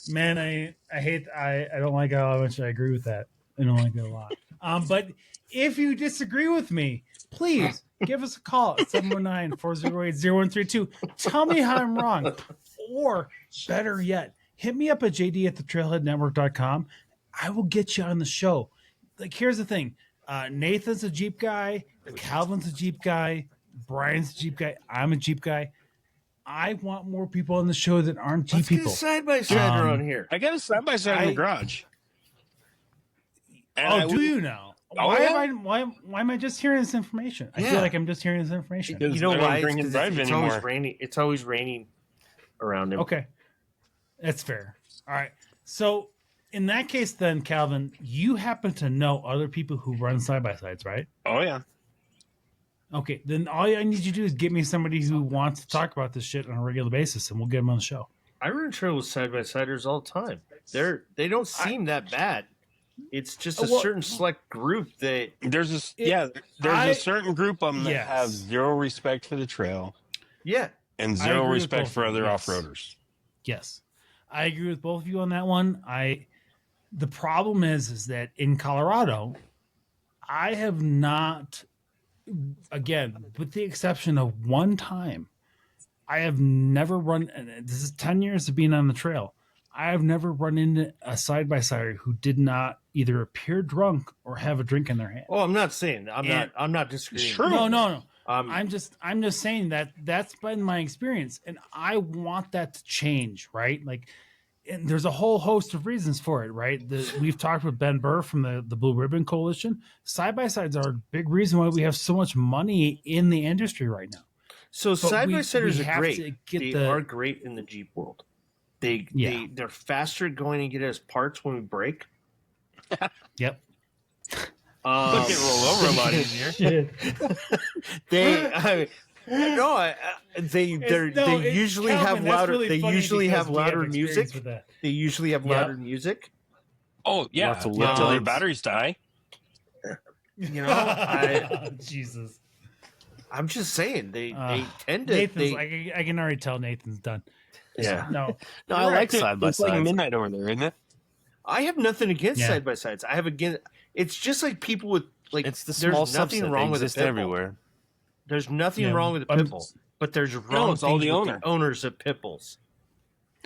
Man, I don't like how much I agree with that. I don't like it a lot. But if you disagree with me, please give us a call at 719-408-0132. Tell me how I'm wrong. Or better yet, hit me up at jd@thetrailheadnetwork.com. I will get you on the show. Like, here's the thing. Nathan's a Jeep guy. Calvin's a Jeep guy. Brian's a Jeep guy. I'm a Jeep guy. I want more people on the show that aren't Jeep people. Side by side around here. I got a side by side in the garage. And do you now? Why am I just hearing this information? I feel like I'm just hearing this information. You know why? It's anymore. always raining. It's always raining around him. Okay, that's fair. All right. So in that case, then, Calvin, you happen to know other people who run side by sides, right? Oh yeah. Okay, then all I need you to do is get me somebody who wants to talk about this shit on a regular basis, and we'll get them on the show. I run trail with side by siders all the time. They don't seem that bad. It's just a certain select group that there's a certain group of them that have zero respect for the trail. Yeah. And zero respect for other off-roaders. Yes. I agree with both of you on that one. The problem is that in Colorado, I have not, again, with the exception of one time, I have never run, and this is 10 years of being on the trail, I have never run into a side-by-sider who did not either appear drunk or have a drink in their hand. Oh, I'm not saying, I'm not disagreeing. True. No. I'm just saying that's been my experience, and I want that to change, right? Like, and there's a whole host of reasons for it, right? We've talked with Ben Burr from the BlueRibbon Coalition. Side-by-sides are a big reason why we have so much money in the industry right now. So side-by-siders are great. They are great in the Jeep world. They're faster at going and get us parts when we break. Yep. They roll over a lot easier. They usually have louder. They usually have louder music. They usually have louder music. Oh yeah, until their batteries die. You know, Jesus. I'm just saying they tend to. I can already tell Nathan's done. Yeah. No, I like side by It's like sides. midnight over there, isn't it? I have nothing against side by sides. I have against. It's just like people with like. It's the small there's nothing subset. wrong They with exist a pit bull. everywhere. There's nothing wrong with a pit bull, but there's wrong it's all things the with owner. the owners of pit bulls.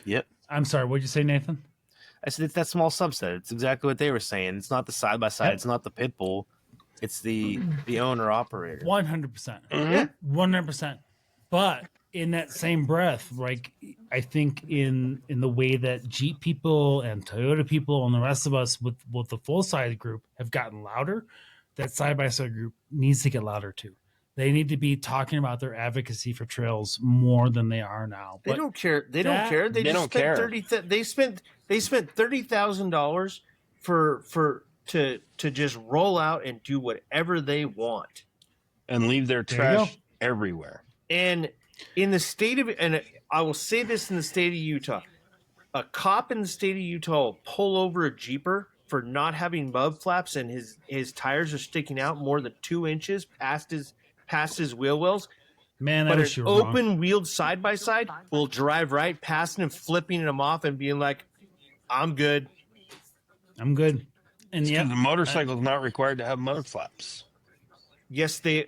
Yep. I'm sorry. What'd you say, Nathan? I said it's that small subset. It's exactly what they were saying. It's not the side by side. It's not the pit bull. It's the owner operator. 100%. 100%. But in that same breath, like I think in the way that Jeep people and Toyota people and the rest of us with the full size group have gotten louder, that side by side group needs to get louder too. They need to be talking about their advocacy for trails more than they are now. They don't care. They don't care. They just spent They spent $30,000 to just roll out and do whatever they want and leave their trash everywhere. And in the state of, and I will say this in the state of Utah, a cop in the state of Utah will pull over a Jeeper for not having mud flaps and his tires are sticking out more than 2 inches past his wheel wells. Man, but an open wheeled side by side will drive right past him, flipping them off and being like, "I'm good. I'm good." And the motorcycle is not required to have mud flaps. Yes, they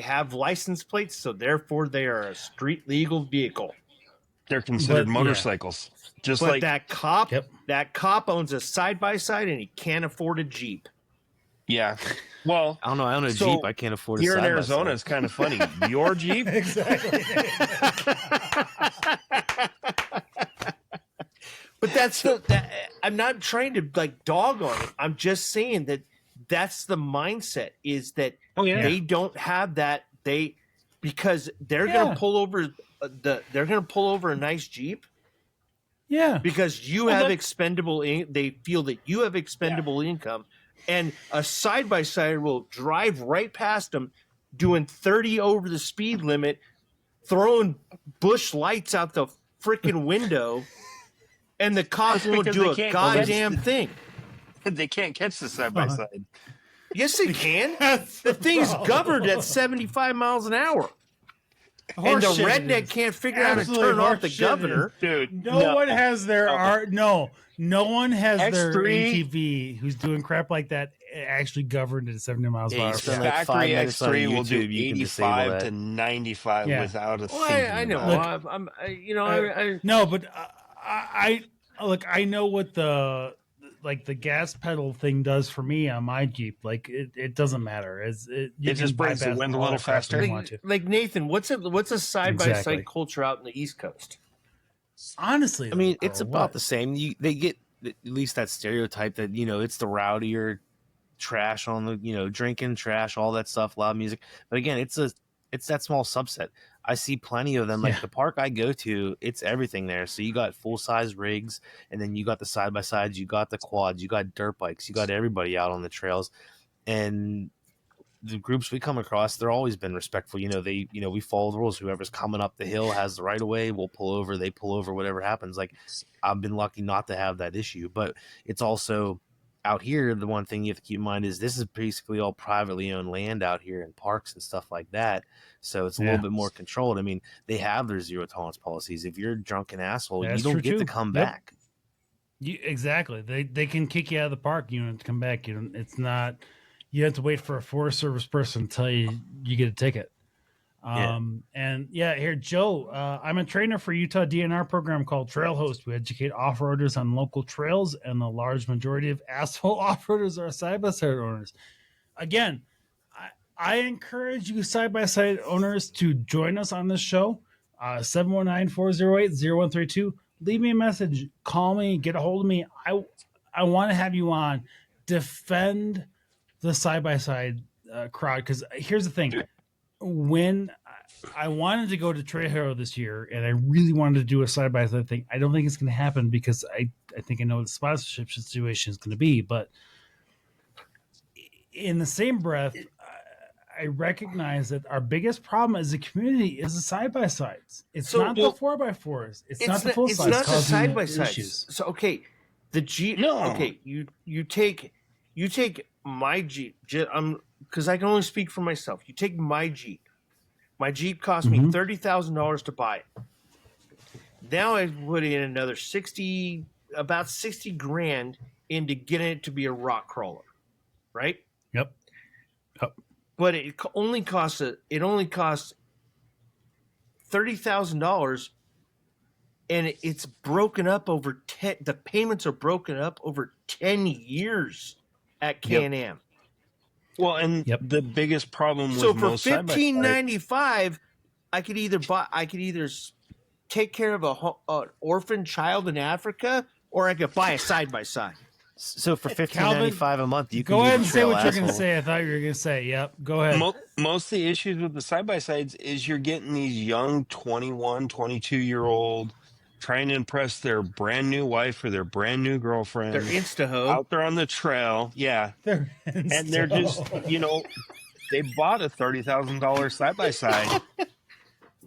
have license plates, so therefore they are a street legal vehicle. They're considered motorcycles. Just like that cop. That cop owns a side by side and he can't afford a Jeep. Yeah. Well, I don't know. I own a Jeep. I can't afford a here side in Arizona. It's kind of funny. Your Jeep, exactly. But I'm not trying to like dog on it. I'm just saying that's the mindset is that they don't have that because they're going to pull over a nice Jeep. Yeah. Because you have expendable they feel that you have expendable income, and a side by side will drive right past them doing 30 over the speed limit, throwing bush lights out the freaking window. And the cops won't do a goddamn thing. They can't catch the side by side. Yes, they can. The thing's governed at 75 miles an hour. And the Horseshit it redneck is. can't figure out how to Absolutely turn off the horseshit governor. Dude, No one has their no one has their X3 ATV who's doing crap like that actually governed at 70 miles per Yeah, hour. you spend like 5 Factory minutes on X3 will do YouTube, you can disable 85 that. to 95 Yeah. without a Well, thinking I know. about it. No, but I look. I know what the gas pedal thing does for me on my Jeep. Like it doesn't matter. You It just can brings the bypass wind a all little the crap faster. you want to. Like Nathan, what's a side by Exactly. side culture out in the East Coast? Honestly, I mean, though, it's bro, about what? the same. They get at least that stereotype that it's the rowdier trash on the drinking trash, all that stuff, loud music. But again, it's that small subset. I see plenty of them. Like the park I go to, it's everything there. So you got full size rigs, and then you got the side by sides, you got the quads, you got dirt bikes, you got everybody out on the trails, and the groups we come across, they're always been respectful. We follow the rules. Whoever's coming up the hill has the right of way. We'll pull over. They pull over. Whatever happens. Like I've been lucky not to have that issue. But it's also out here. The one thing you have to keep in mind is this is basically all privately owned land out here in parks and stuff like that. So it's a little bit more controlled. I mean, they have their zero tolerance policies. If you're a drunken asshole, That's you don't true, get to too. come Yep. back. Exactly. They can kick you out of the park. You don't have to come back. It's not. You have to wait for a Forest Service person to tell you get a ticket. And here, Joe, I'm a trainer for Utah DNR program called Trail Host. We educate off-roaders on local trails, and the large majority of asphalt off-roaders are side-by-side owners. Again, I encourage you side-by-side owners to join us on this show. 719-408-0132. Leave me a message. Call me. Get a hold of me. I want to have you on. Defend the side-by-side crowd, because here's the thing. When I wanted to go to Trejo this year and I really wanted to do a side-by-side thing, I don't think it's going to happen because I think I know what the sponsorship situation is going to be. But in the same breath, I recognize that our biggest problem as a community is the side-by-sides. It's not the 4x4s. It's not the full size. It's not the side by issues. sides. So okay, the Jeep. No. Okay, you take my Jeep. Because I can only speak for myself. You take my Jeep. My Jeep cost me $30,000 to buy it. Now I put in another about 60 grand into getting it to be a rock crawler, right? Yep. But it only costs $30,000, and it's broken up over 10. The payments are broken up over 10 years at Can-Am. Well, and the biggest problem with So for most side-by-side- $15.95, I could either take care of an orphan child in Africa, or I could buy a side by side. So for $15.95 a month, you can go be ahead the and say trail what you're going to asshole. say. I thought you were going to say. Yep. Go ahead. Most of the issues with the side-by-sides is you're getting these young 21, 22-year-old trying to impress their brand new wife or their brand new girlfriend. They're insta-ho. Out there on the trail. Yeah. And they're just, they bought a $30,000 side-by-side.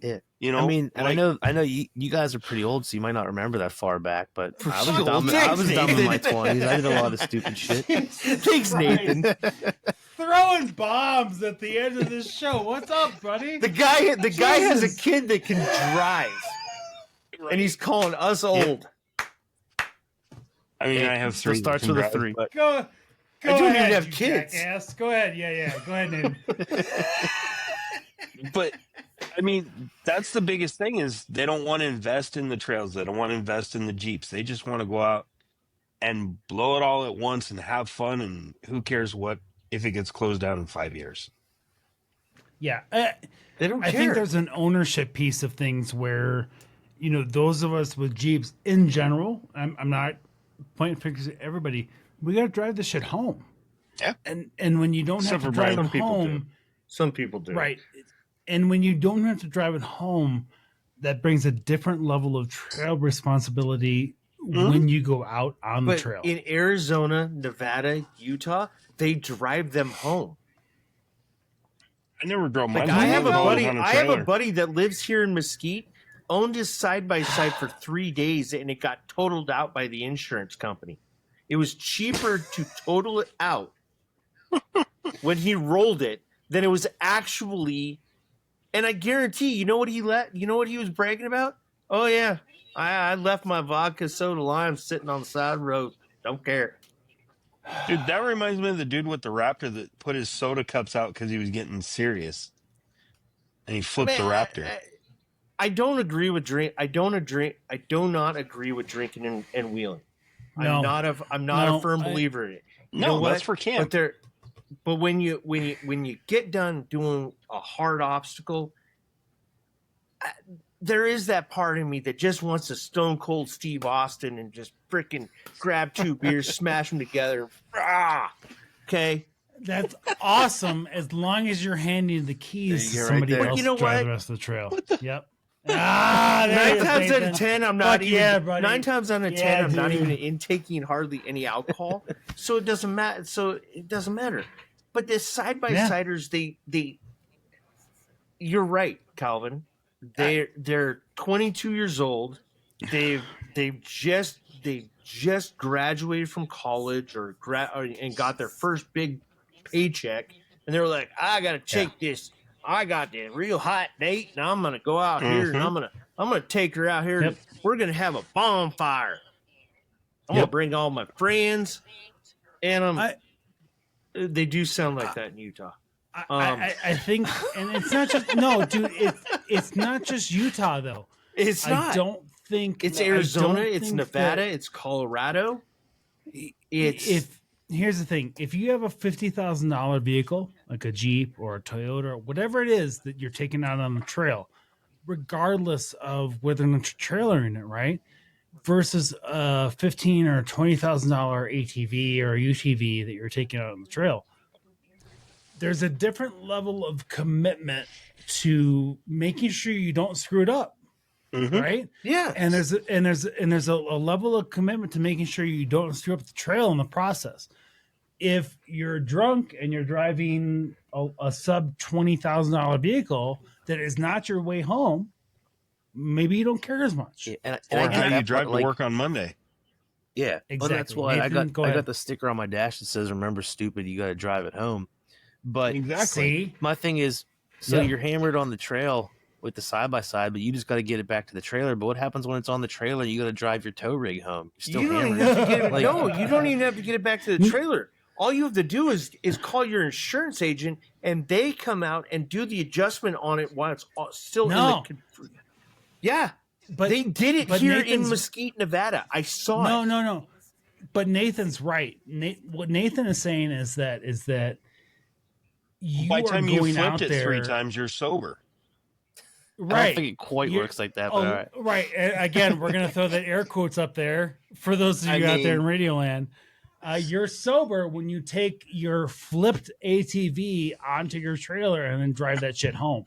Yeah. I mean, and I know you guys are pretty old, so you might not remember that far back, but I was sure. dumb. I was dumb in my 20s. I did a lot of stupid shit. Thanks, Nathan. Throwing bombs at the end of this show. What's up, buddy? The guy has a kid that can drive, and he's calling us old. I mean, I have Still three. starts that can with a drive, 3. but- Go I don't ahead, even have you kids. jackass. Go ahead. Yeah. Go ahead, Nathan. But I mean, that's the biggest thing is they don't want to invest in the trails. They don't want to invest in the Jeeps. They just want to go out and blow it all at once and have fun. And who cares what if it gets closed down in 5 years? Yeah. They don't I care. think there's an ownership piece of things where, those of us with Jeeps in general, I'm not pointing fingers at everybody. We got to drive this shit home. Yeah. And when you don't Except have to for Bryan. drive Some people do. home, Some people do. right. And when you don't have to drive it home, that brings a different level of trail responsibility when you go out on the But trail. in Arizona, Nevada, Utah, they drive them home. I never drove mine. Like I have a home. buddy. On a I have a trailer. buddy that lives here in Mesquite. Owned his side by side for 3 days, and it got totaled out by the insurance company. It was cheaper to total it out when he rolled it than it was actually And I guarantee, you know what he was bragging about? Oh yeah, I left my vodka soda lime sitting on the side of the road. Don't care. Dude, that reminds me of the dude with the Raptor that put his soda cups out because he was getting serious, and he flipped the Raptor. I don't agree with drink. I do not agree with drinking and wheeling. No. I'm not a firm believer in it. You know that's what? for camp. But when you get done doing a hard obstacle, there is that part of me that just wants to Stone Cold Steve Austin and just freaking grab 2 beers, smash them together. Okay. That's awesome as long as you're handing the keys to You're somebody right there. else But you know to drive what? the rest of the trail. Yep. There 9 it is, times out Nathan. of 10, I'm not Fuck even. yeah, buddy. 9 times out of 10, Yeah, I'm not dude. even intaking hardly any alcohol, so it doesn't matter. But the side by siders, they. You're right, Calvin. They're 22 years old. They've just graduated from college and got their first big paycheck, and they were like, I gotta take this. I got this real hot date, and I'm gonna go out here and I'm gonna take her out here. Yep. We're gonna have a bonfire. I'm gonna bring all my friends, and they do sound like that in Utah. I think, and it's not just dude. It's not just Utah though. It's not. I don't think It's I Arizona. don't It's think Nevada. that- It's Colorado. Here's the thing: if you have a $50,000 vehicle, like a Jeep or a Toyota or whatever it is that you're taking out on the trail, regardless of whether or not you're trailering it, right? Versus a $15,000 or $20,000 ATV or UTV that you're taking out on the trail, there's a different level of commitment to making sure you don't screw it up, right? Yeah. And there's a level of commitment to making sure you don't screw up the trail in the process. If you're drunk and you're driving a sub $20,000 vehicle that is not your way home, maybe you don't care as much. Yeah, and Or I get how you that drive part, to work on Monday. Yeah, Exactly. Well, that's why I Nathan, go got ahead. the sticker on my dash that says "Remember, stupid, you got to drive it home." But Exactly. See? my thing is, so Yeah. you're hammered on the trail with the side by side, but you just got to get it back to the trailer. But what happens when it's on the trailer? You got to drive your tow rig home. You're still You don't even hammered. have to get it. Like- No, you don't even have to get it back to the trailer. All you have to do is call your insurance agent, and they come out and do the adjustment on it while it's still No. in the. Yeah, But they did it but here in Nathan's- Mesquite, Nevada. I saw it. No. But Nathan's right. What Nathan is saying is that you By the are time you going flipped out it there, 3 times, you're sober. I right? don't think it quite You're- works like that, Oh, but all right. right. And again, we're gonna throw the air quotes up there for those of you out there in Radio Land. You're sober when you take your flipped ATV onto your trailer and then drive that shit home.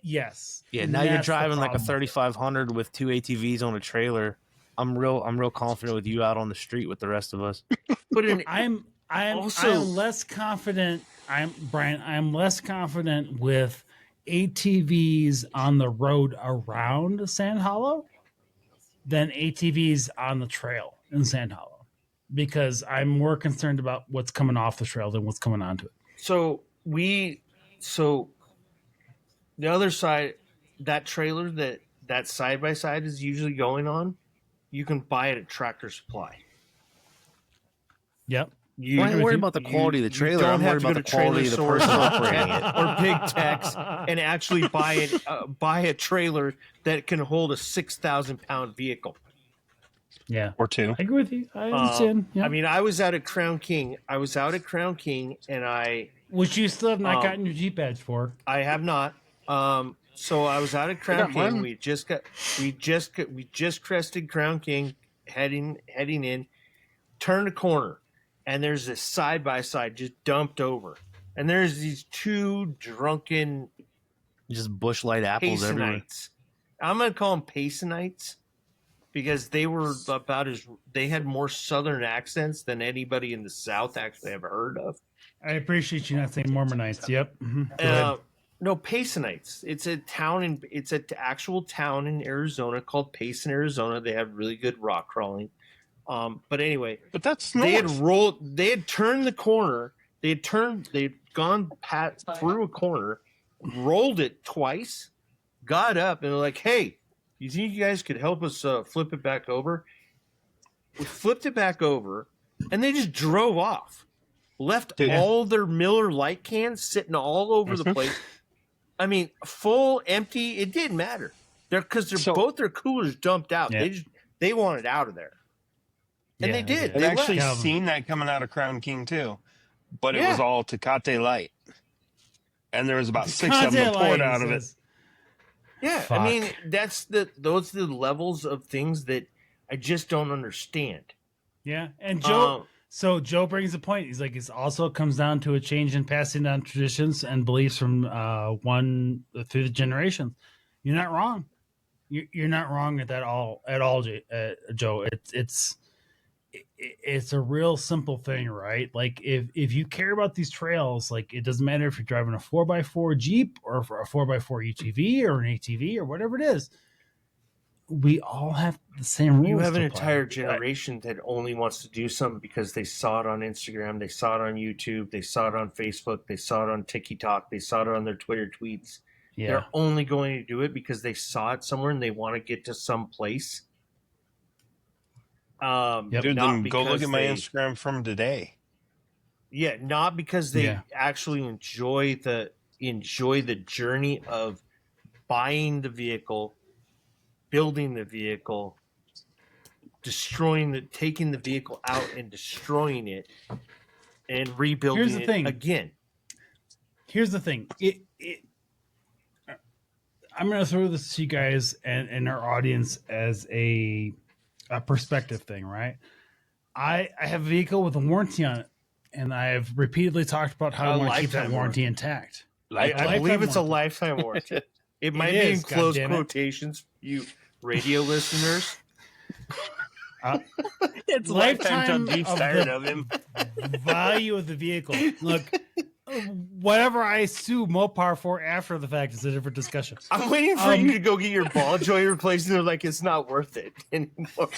Yes. Yeah, now you're That's the driving like a problem. 3500 with 2 ATVs on a trailer. I'm real confident with you out on the street with the rest of us. But I'm Also- less confident. Brian. I'm less confident with ATVs on the road around Sand Hollow than ATVs on the trail in Sand Hollow, because I'm more concerned about what's coming off the trail than what's coming onto it. So the other side, that trailer that side by side is usually going on, you can buy it at Tractor Supply. Yep. You, I ain't worried about the quality of the trailer. don't I'm have worried to go about to the quality of the Trailer person Source operating it. or Big Tex and actually buy a trailer that can hold a 6,000-pound vehicle. Yeah. Or 2. I agree with you. I understand. Yeah. I mean, I was out at Crown King, and which you still have not um, gotten your Jeep badge for. I have not. So I was out at Crown got King. mine. We just crested Crown King, heading in, turned a corner, and there's this side by side just dumped over, and there's these 2 drunken Just bush light apples everywhere. Paysonites. I'm gonna call them Paysonites because they were they had more Southern accents than anybody in the South actually ever heard of. I appreciate you not saying Mormonites. Yep. Mhm. Go ahead. No, Paysonites. It's an actual town in Arizona called Payson, Arizona. They have really good rock crawling. But anyway, But that's they had north. turned the corner. They had gone through a corner, rolled it twice, got up, and they're like, "Hey, you think you guys could help us flip it back over?" We flipped it back over, and they just drove off. Left all their Miller Lite cans sitting all over the place. I mean, full, empty. It didn't matter. Because both their coolers dumped out. Yeah. They wanted out of there, and they did. I've They actually left. seen that coming out of Crown King too, but it was all Tecate Light, and there was about 6 of them poured out of it. Yeah, Fuck. I mean those are the levels of things that I just don't understand. Yeah, and Joe. So Joe brings a point. He's like, it also comes down to a change in passing down traditions and beliefs from one through the generations. You're not wrong. You're not wrong at that at all, Joe. It's a real simple thing, right? Like if you care about these trails, like it doesn't matter if you're driving a 4x4 Jeep or a 4x4 UTV or an ATV or whatever it is. We all have the same rules. You have an to play. entire generation that only wants to do something because they saw it on Instagram, they saw it on YouTube, they saw it on Facebook, they saw it on TikTok, they saw it on their Twitter tweets. Yeah. They're only going to do it because they saw it somewhere and they want to get to some place. Dude, then go look at my Instagram from today. Yeah, not because they actually enjoy the journey of buying the vehicle, building the vehicle, taking the vehicle out and destroying it, and rebuilding it again. Here's the thing. I'm going to throw this to you guys and our audience as a perspective thing, right? I have a vehicle with a warranty on it, and I have repeatedly talked about how I want to keep that warranty intact. I believe it's a lifetime warranty. It might be in close quotations, you radio listeners. It's lifetime Beef's tired of him. Value of the vehicle. Look, whatever I sue Mopar for after the fact is a different discussion. I'm waiting for you to go get your ball joint replaced, and they're like, it's not worth it anymore.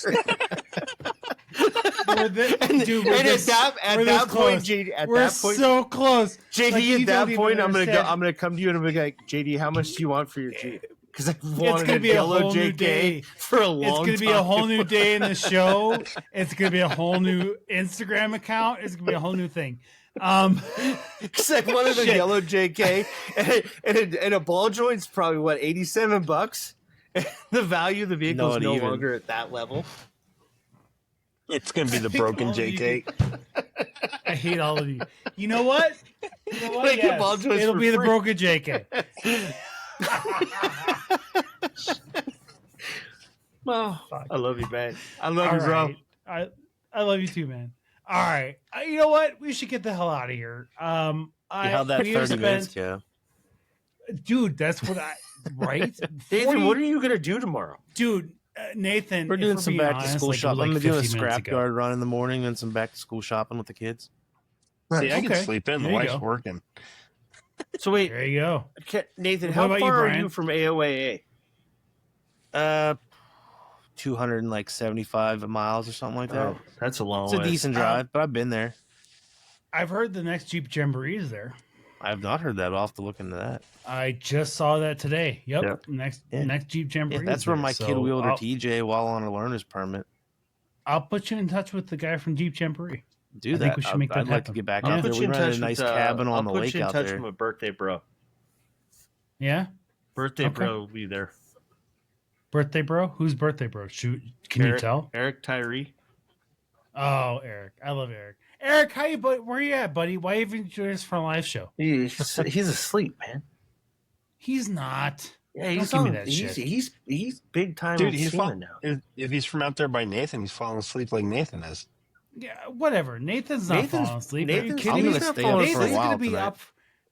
At that point, JD, we're so close. JD, like, at that point, I'm gonna come to you and I'm gonna be like, JD, how much do you want for your Jeep? Because I've wanted a yellow JK for a long time. It's gonna be a whole new day in the show. It's gonna be a whole new Instagram account. It's gonna be a whole new thing. Because I wanted a yellow JK, and a ball joint's probably what, $87. The value of the vehicle is no longer at that level. It's gonna be the broken JK. I hate all of you. You know what? Like yes, it'll be the broken JK. Well, I love you, man. I love you, bro. I love you too, man. All right. You know what? We should get the hell out of here. You held that 30 minutes, yeah. Dude, that's what right? Nathan, what are you going to do tomorrow? Dude, Nathan. We're doing some back to school shopping. I'm doing a scrapyard run in the morning and some back to school shopping with the kids. See, I can sleep in. The wife's working. So wait. There you go. Nathan, how far are you from AOAA? 275 miles or something like that. Oh, that's a long way. It's a decent drive, but I've been there. I've heard the next Jeep Jamboree is there. I have not heard that. I'll have to look into that. I just saw that today. Yep. Next Jeep Jamboree. Yeah, that's where my kid wheeled her TJ while on a learner's permit. I'll put you in touch with the guy from Jeep Jamboree. I think we should make that happen. I'd like to get back out there. We rented a nice cabin on the lake out there. I'll put you in touch with my birthday bro. Yeah? Birthday bro will be there. Birthday bro? Who's birthday bro? Shoot, can you tell? Eric Tyree. Oh, Eric. I love Eric. Eric, where you at, buddy? Why haven't you joined us for a live show? He's asleep, man. He's not. Yeah, he's on that shit. He's big time. Dude, he's falling now. If he's from out there by Nathan, he's falling asleep like Nathan is. Yeah, whatever. Nathan's not falling asleep. Are you kidding me? Nathan's gonna be up.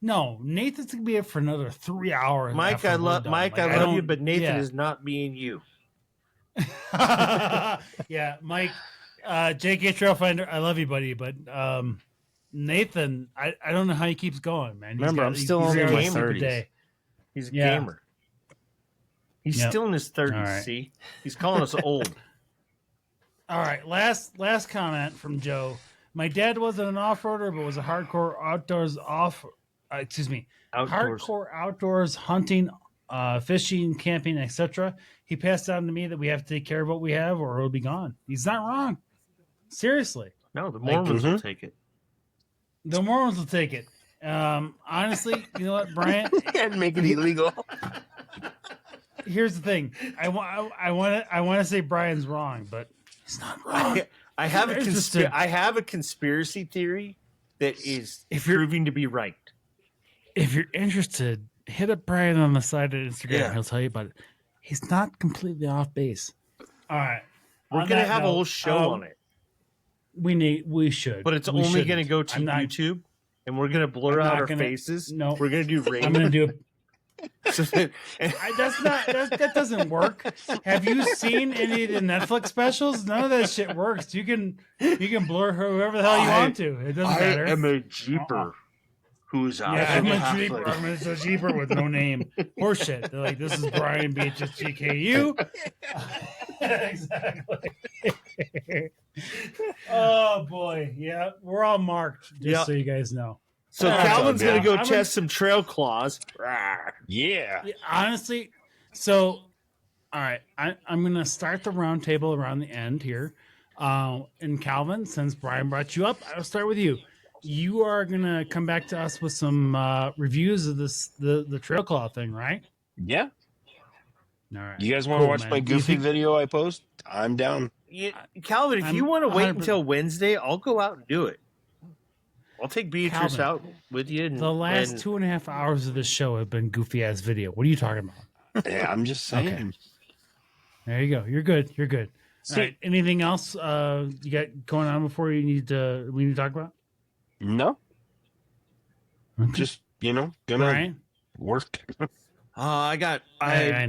No, Nathan's gonna be up for another 3 hours. Mike, I love you, but Nathan is not being you. Yeah, Mike, JK Trailfinder, I love you, buddy, but Nathan, I don't know how he keeps going, man. Remember, I'm still only in my 30s. He's a gamer. He's still in his 30s. Right. See, he's calling us old. All right, last comment from Joe. My dad wasn't an off-roader, but was a hardcore outdoors Outdoors. hardcore outdoors hunting, fishing, camping, etc. He passed down to me that we have to take care of what we have or it'll be gone. He's not wrong. Seriously. No, the Mormons will take it. The Mormons will take it. Honestly, you know what, Bryan? And make it illegal. Here's the thing. I want to say Bryan's wrong, but he's not wrong. I have a conspiracy theory that is proving to be right. If you're interested, hit up Bryan on the side of Instagram. Yeah. He'll tell you about it. He's not completely off base. All right. We're gonna have a whole show on it. We should. But it's only gonna go to YouTube, and we're gonna blur out our faces. No. We're gonna do rain. I'm gonna do that doesn't work. Have you seen any of the Netflix specials? None of that shit works. You can blur whoever the hell you want to. It doesn't matter. I am a jeeper. Who's out? Yeah, I'm a jeeper with no name. Horseshit. They're like, this is Bryan Beatrice JKU. Exactly. Oh boy, yeah, we're all marked. Just so you guys know. So Calvin's gonna go test some trail claws. Yeah. Honestly, so all right, I'm gonna start the round table around the end here. And Calvin, since Bryan brought you up, I'll start with you. You are gonna come back to us with some reviews of the trail claw thing, right? Yeah. All right. You guys want to watch my goofy video I post? I'm down. Calvin, if you want to wait until Wednesday, I'll go out and do it. I'll take Beatrice out with you. The last 2.5 hours of this show have been goofy ass video. What are you talking about? Yeah, I'm just saying. Okay. There you go. You're good. You're good. All right. Anything else you got going on before we need to talk about? No. Okay. Just gonna Bryan? work. I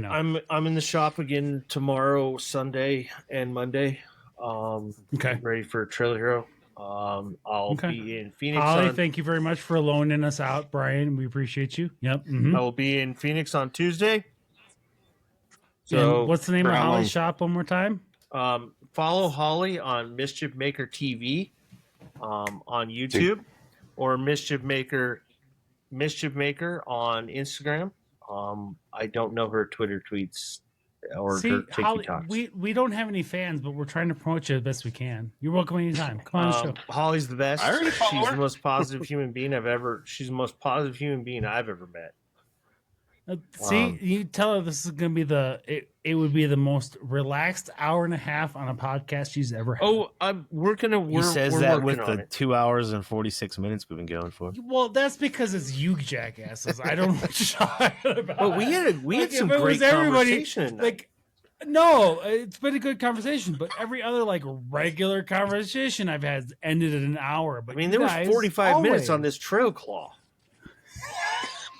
know. I'm in the shop again tomorrow, Sunday, and Monday. Okay. Ready for Trailer Hero. I'll be in Phoenix. Holly, thank you very much for loaning us out, Bryan. We appreciate you. Yep. I will be in Phoenix on Tuesday. So, and what's the name of Holly's shop one more time? Follow Holly on Mischief Maker TV on YouTube, or Mischief Maker on Instagram. I don't know her Twitter tweets or her TikToks. Holly, we don't have any fans, but we're trying to promote you the best we can. You're welcome anytime. Come on the show. Holly's the best. She's the most positive human being She's the most positive human being I've ever met. You tell her this is going to be it would be the most relaxed hour and a half on a podcast she's ever had. He says that with the 2 hours and 46 minutes we've been going for. Well, that's because it's you jackasses. I don't know what you're talking about. But we had some great conversation. No, it's been a good conversation, but every other regular conversation I've had ended in an hour. But there was 45 minutes on this trail claw.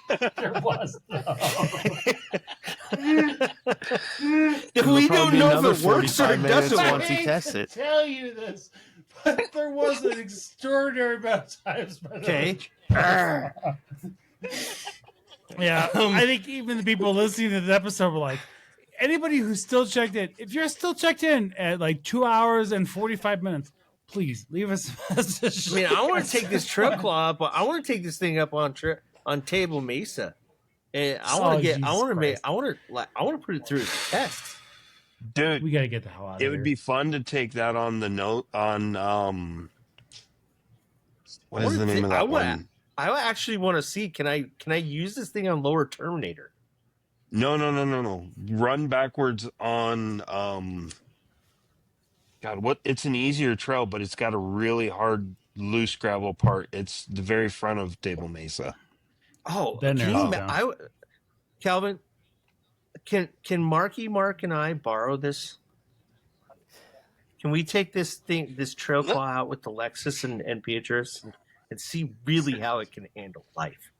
There was. We don't know if it works or it doesn't. Once he tests it. Tell you this, but there was an extraordinary amount of times. Okay. Yeah, I think even the people listening to the episode were like, anybody who's still checked in, if you're still checked in at 2 hours and 45 minutes, please leave us a message. I want to take this trail claw up. I want to take this thing up on Table Mesa, and I want to put it through its test. Dude, we got to get the hell out of here. It would be fun to take that on the note on what is the name of that one? I actually want to see. Can I use this thing on lower Terminator? No. Run backwards on God, what? It's an easier trail, but it's got a really hard loose gravel part. It's the very front of Table Mesa. Oh, Calvin, can Mark and I borrow this? Can we take this trail claw out with the Lexus and Beatrice and see really how it can handle life?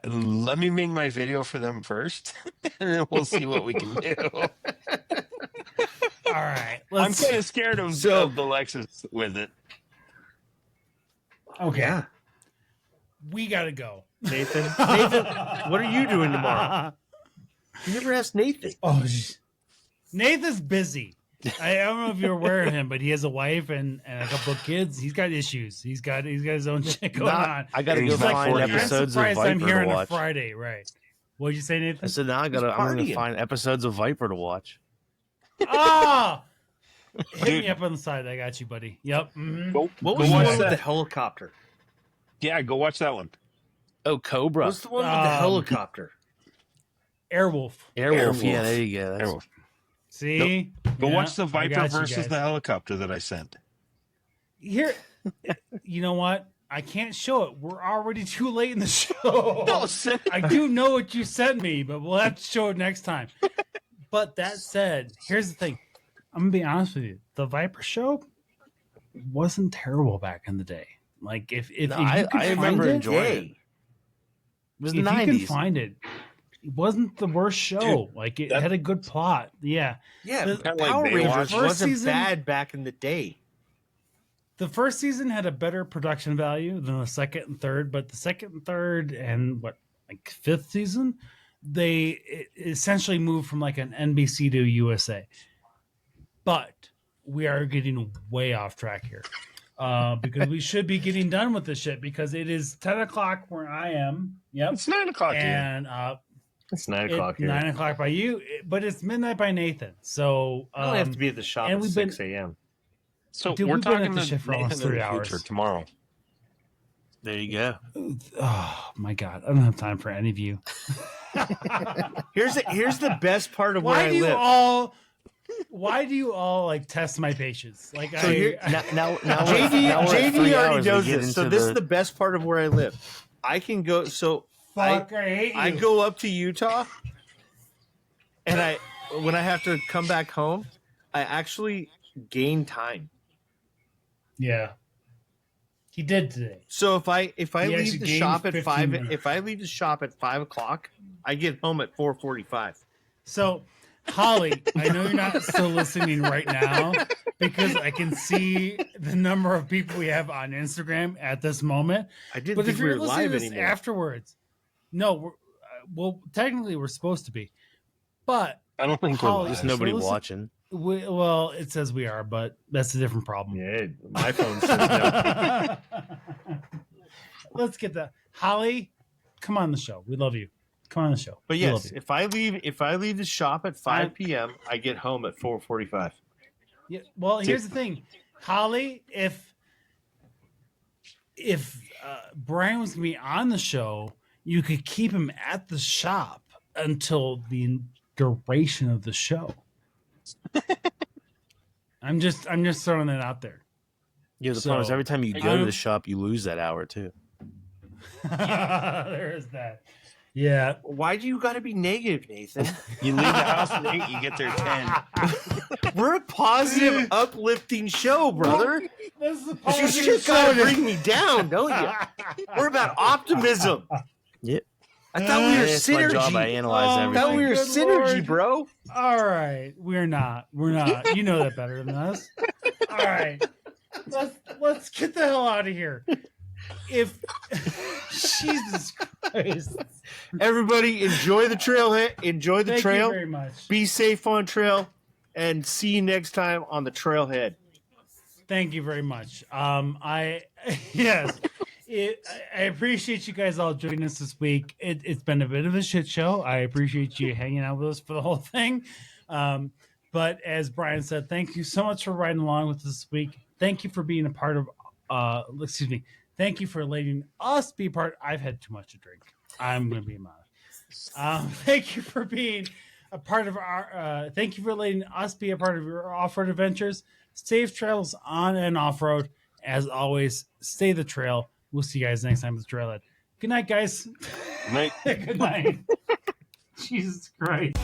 Let me make my video for them first, and then we'll see what we can do. All right. I'm kind of scared of the Lexus with it. Okay. Yeah. We got to go. Nathan, what are you doing tomorrow? You never asked Nathan. Oh, Nathan's busy. I don't know if you're aware of him, but he has a wife and a couple of kids. He's got issues. He's got his own shit going on. I got to go He's like find 40. episodes of I'm Viper here to on a watch. Friday, right? What'd you say, Nathan? I said, now I'm going to partying. find episodes of Viper to watch. Ah, hit me up on the side. I got you, buddy. Yep. Mhm. What Go was the watch one with that. the helicopter? Yeah, go watch that one. Oh, Cobra. What's the one with the helicopter? Airwolf. Airwolf. Yeah, there you go. That's- Airwolf. See, Go Yeah, watch the I Viper got you versus guys. the helicopter that I sent. Here, you know what? I can't show it. We're already too late in the show. No, send I do know what you sent me, but we'll have to show it next time. But that said, here's the thing. I'm gonna be honest with you. The Viper show wasn't terrible back in the day. Like if No, you could I find remember it, enjoying it. It was if the you can 90s. find it, it wasn't the worst show. Like it had a good plot. Yeah. Yeah, The- but Kinda like Power Baywatch. Rangers First wasn't season- bad back in the day. The first season had a better production value than the second and third, but the second and third and fifth season, they essentially moved from like an NBC to USA. But we are getting way off track here because we should be getting done with this shit because it is 10 o'clock where I am. Yep. It's 9 o'clock here. And It's 9 it's 9 o'clock by you, but it's midnight by Nathan. So I only have to be at the shop and at we've been- 6 a.m. So Dude, we're we've been at talking this to shit for almost Nathan in 3 the hours. future tomorrow. There you go. oh my God, I don't have time for any of you. Here's the best part of where Why I do you live. why do you all like test my patience? Like So here- Now JD we're at 3 already hours to knows get this. So into this is the best part of where I live. I can go. So fuck, I hate you. I go up to Utah, and when I have to come back home, I actually gain time. Yeah, he did today. So if I He leave actually the gained shop at 15 5, minutes. if I leave the shop at 5 o'clock, I get home at 4:45. So, Holly, I know you're not still listening right now because I can see the number of people we have on Instagram at this moment. I didn't But think if we you're were listening live to this anymore. afterwards, no, well, technically we're supposed to be, but I don't think Holly, we're Just live. nobody listen- watching. well, it says we are, but that's a different problem. Yeah, my phone says no. Let's get that. Holly, come on the show. We love you. Come on the show. But We love yes, you. if I leave the shop at 5 p.m., I get home at 4:45. Yeah, well, here's the thing, Holly. If Bryan was gonna be on the show, you could keep him at the shop until the duration of the show. I'm just throwing that out there. Yeah, the problem is So, every time you go to the shop, you lose that hour too. There is that. Yeah. Why do you got to be negative, Nathan? You leave the house at 8, you get there at 10. We're a positive, uplifting show, brother. This is a You positive just gotta show. bring me down, don't you? We're about optimism. Yep. I thought we were It's my job. I synergy. analyze Oh, I everything. thought we were Good synergy, Lord. bro. All right, we're not. We're not. You know that better than us. All right, let's get the hell out of here. If Jesus Christ, Everybody, enjoy the trailhead. Enjoy the thank trail. you very much. Be safe on trail, and see you next time on the trailhead. Thank you very much. Yes, I appreciate you guys all joining us this week. It's been a bit of a shit show. I appreciate you hanging out with us for the whole thing. But as Bryan said, thank you so much for riding along with us this week. Thank you for being a part of. Thank you for letting us be part. I've had too much to drink. I'm going to be honest. Thank you for being a part of our. Thank you for letting us be a part of your off-road adventures. Safe travels on and off-road. As always, stay the trail. We'll see you guys next time with the trailhead. Good night, guys. Night. Good night. Jesus Christ.